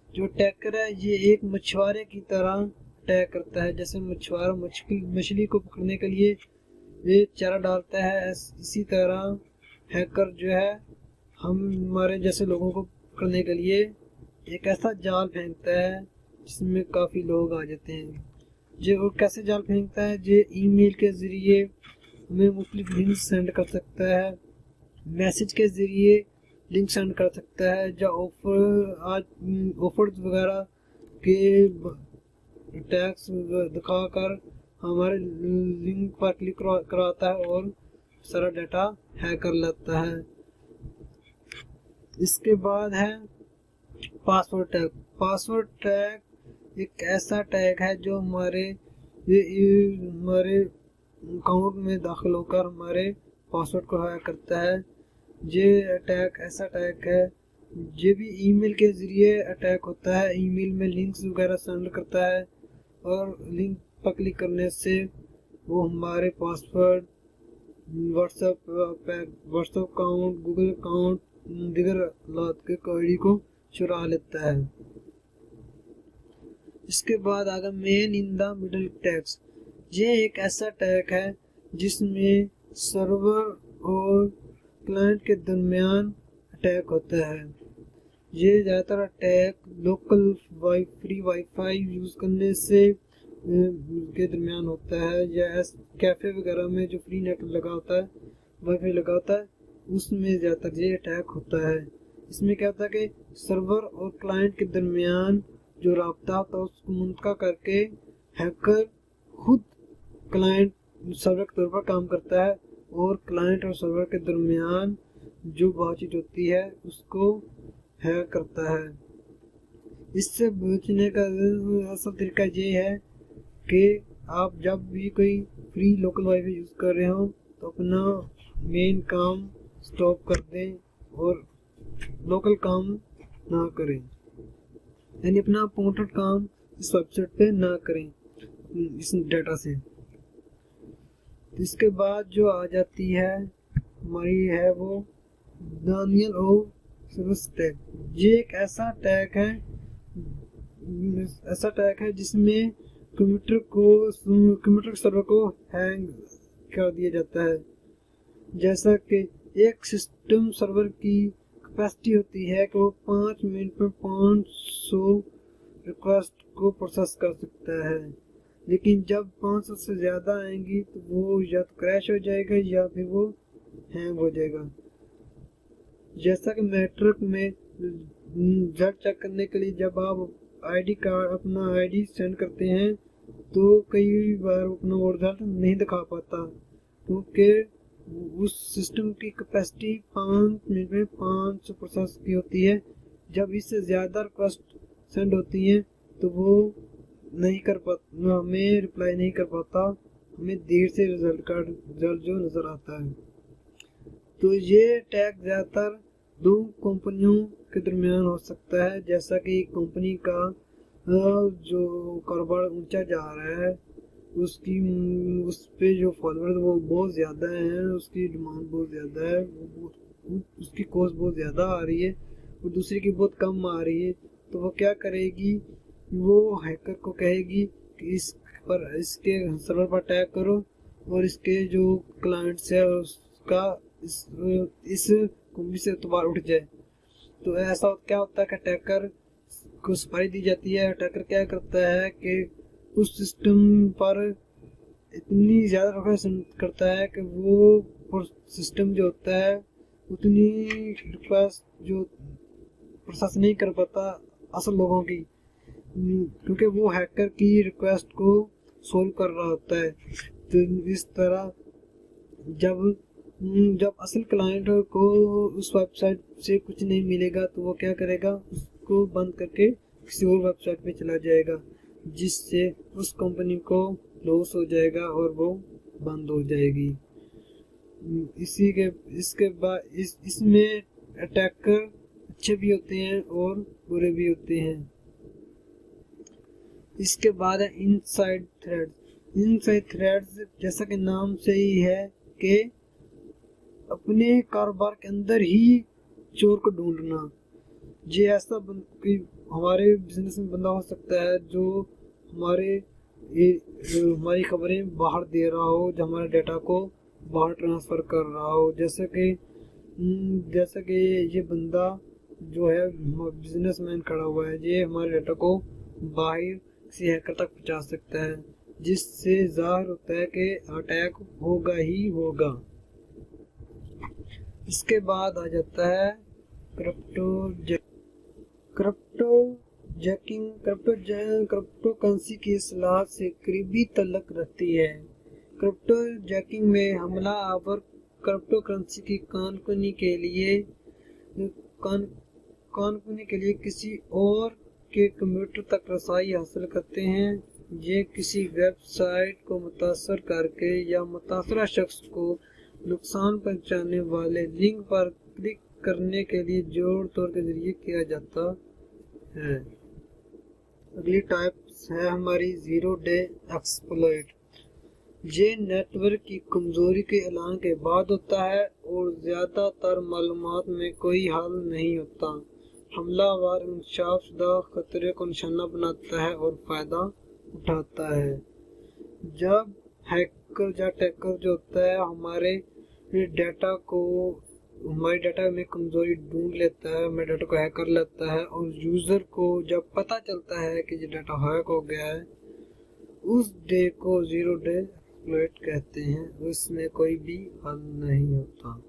जो टैकर है ये एक मछुआरे की तरह अटैक करता है। जैसे मछुआरा मछली को पकड़ने के लिए ये चारा डालता है, इसी तरह हैकर जो है हमारे जैसे लोगों को पकड़ने के लिए एक ऐसा जाल फेंकता है जिसमें काफ़ी लोग आ जाते हैं। जो वो कैसे जाल फेंकता है? जो ईमेल के ज़रिए हमें मुख्तलिफ लिंक सेंड कर सकता है, मैसेज के ज़रिए लिंक सेंड कर सकता है, या ऑफर्स वगैरह के टैग्स दिखाकर हमारे लिंक पर क्लिक कराता है और सारा डाटा हैक कर लेता है। इसके बाद है पासवर्ड टैग। पासवर्ड टैग एक ऐसा टैग है जो हमारे अकाउंट में दाखिल होकर हमारे पासवर्ड को हैक करता है। ये अटैक ऐसा अटैक है, ये भी ईमेल के ज़रिए अटैक होता है। ईमेल में लिंक्स वगैरह सेंड करता है और लिंक पर क्लिक करने से वो हमारे password, WhatsApp account, Google account, दीगर लात के आईडी को चुरा लेता है। इसके बाद आगे man in the middle tags. ये एक ऐसा टैग है जिसमें सर्वर और क्लाइंट के दरमियान अटैक होता है। ये ज़्यादातर attack local free wifi use करने से के दरमियान होता है, या कैफ़े वगैरह में जो फ्री नेट लगा होता है, वाईफाई लगा होता है, उसमें ज़्यादातर ये अटैक होता है। इसमें क्या होता है कि सर्वर और क्लाइंट के दरमियान जो राब्ता होता है उसको मुंतका करके हैकर खुद क्लाइंट सर्वर के तौर पर काम करता है और क्लाइंट और सर्वर के दरमियान जो बातचीत होती है उसको हैक करता है। इससे बचने का असल तरीका ये है कि आप जब भी कोई फ्री लोकल वाईफाई यूज़ कर रहे हो तो अपना मेन काम स्टॉप कर दें और लोकल काम ना करें, यानी अपना इम्पोर्टेंट काम इस वेबसाइट पे ना करें इस डाटा से। इसके बाद जो आ जाती है हमारी है वो डानियल ओ सर्विस टैग। ये एक ऐसा टैग है जिसमें कंप्यूटर सर्वर को हैंग कर दिया जाता है। जैसा कि एक सिस्टम सर्वर की कैपेसिटी होती है कि वो 5 मिनट में 500 रिक्वेस्ट को प्रोसेस कर सकता है, लेकिन जब 500 से ज़्यादा आएंगी तो वो या तो क्रैश हो जाएगा या फिर वो हैंग हो जाएगा। जैसा कि नेटवर्क में झट चेक करने के लिए जब आप अपना आईडी सेंड करते हैं तो कई बार अपना रिजल्ट नहीं दिखा पाता, क्योंकि उस सिस्टम की कैपेसिटी 5 मिनट में 500 प्रोसेस की होती है। जब इससे ज़्यादा रिक्वेस्ट सेंड होती हैं तो वो नहीं कर पाता, हमें रिप्लाई नहीं कर पाता, हमें देर से रिजल्ट जो नज़र आता है। तो ये टैग ज़्यादातर 2 कंपनियों के दरमियान हो सकता है, जैसा कि एक कंपनी का जो कारोबार ऊंचा जा रहा है उसकी उस पे जो फॉलोअर्स वो बहुत ज़्यादा हैं, उसकी डिमांड बहुत ज़्यादा है, उसकी कॉस्ट बहुत ज़्यादा आ रही है और दूसरे की बहुत कम आ रही है, तो वो क्या करेगी, वो हैकर को कहेगी कि इसके सर्वर पर अटैक करो और इसके जो क्लाइंट्स है उसका इस कंपनी से एतबार उठ जाए। तो ऐसा क्या होता है कि अटैकर को सुपारी दी जाती है। अटैकर क्या करता है कि उस सिस्टम पर इतनी ज़्यादा रिक्वेस्ट करता है कि वो सिस्टम जो होता है उतनी रिक्वेस्ट जो प्रोसेस नहीं कर पाता असल लोगों की, क्योंकि वो हैकर की रिक्वेस्ट को सोल्व कर रहा होता है। तो इस तरह जब असल क्लाइंट को उस वेबसाइट से कुछ नहीं मिलेगा तो वो क्या करेगा, उसको बंद करके किसी और वेबसाइट पे चला जाएगा, जिससे उस कंपनी को लॉस हो जाएगा और वो बंद हो जाएगी। इसके बाद इसमें अटैकर अच्छे भी होते हैं और बुरे भी होते हैं। इसके बाद है इनसाइड थ्रेड्स। इनसाइड थ्रेड्स जैसा कि नाम से ही है कि अपने कारोबार के अंदर ही चोर को ढूंढना। ये ऐसा कोई हमारे बिजनेस में बंदा हो सकता है जो हमारी खबरें बाहर दे रहा हो, जो हमारे डाटा को बाहर ट्रांसफ़र कर रहा हो। जैसे कि ये बंदा जो है बिजनेसमैन खड़ा हुआ है, ये हमारे डाटा को बाहर किसी हैकर तक पहुंचा सकता है, जिससे जाहिर होता है कि अटैक होगा ही होगा। इसके बाद आ जाता है क्रिप्टो करेंसी की सलाह से करीबी तल्लुक रखती है। क्रिप्टो जैकिंग में हमलावर क्रिप्टो करेंसी की कानूनी के लिए किसी और के कंप्यूटर तक रसाई हासिल करते हैं। ये किसी वेबसाइट को मुतासर करके या मुतासरा शख्स को नुकसान पहुंचाने वाले लिंक पर क्लिक करने के लिए जोड़ तोड़ के जरिए किया जाता है। अगली टाइप्स है हमारी जीरो डे एक्सप्लॉइट। ये नेटवर्क की कमजोरी के ऐलान के बाद होता है और ज़्यादातर मालूमात में कोई हल नहीं होता। हमलावर इंकशाफशुदा खतरे को निशाना बनाता है और फ़ायदा उठाता है। जब हैकर या अटैकर जो होता है हमारे डाटा में कमजोरी ढूंढ लेता है, हमारे डाटा को हैक कर लेता है और यूज़र को जब पता चलता है कि ये डाटा हैक हो गया है, उस डे को जीरो डे एक्सप्लॉइट कहते हैं। उसमें कोई भी हल नहीं होता।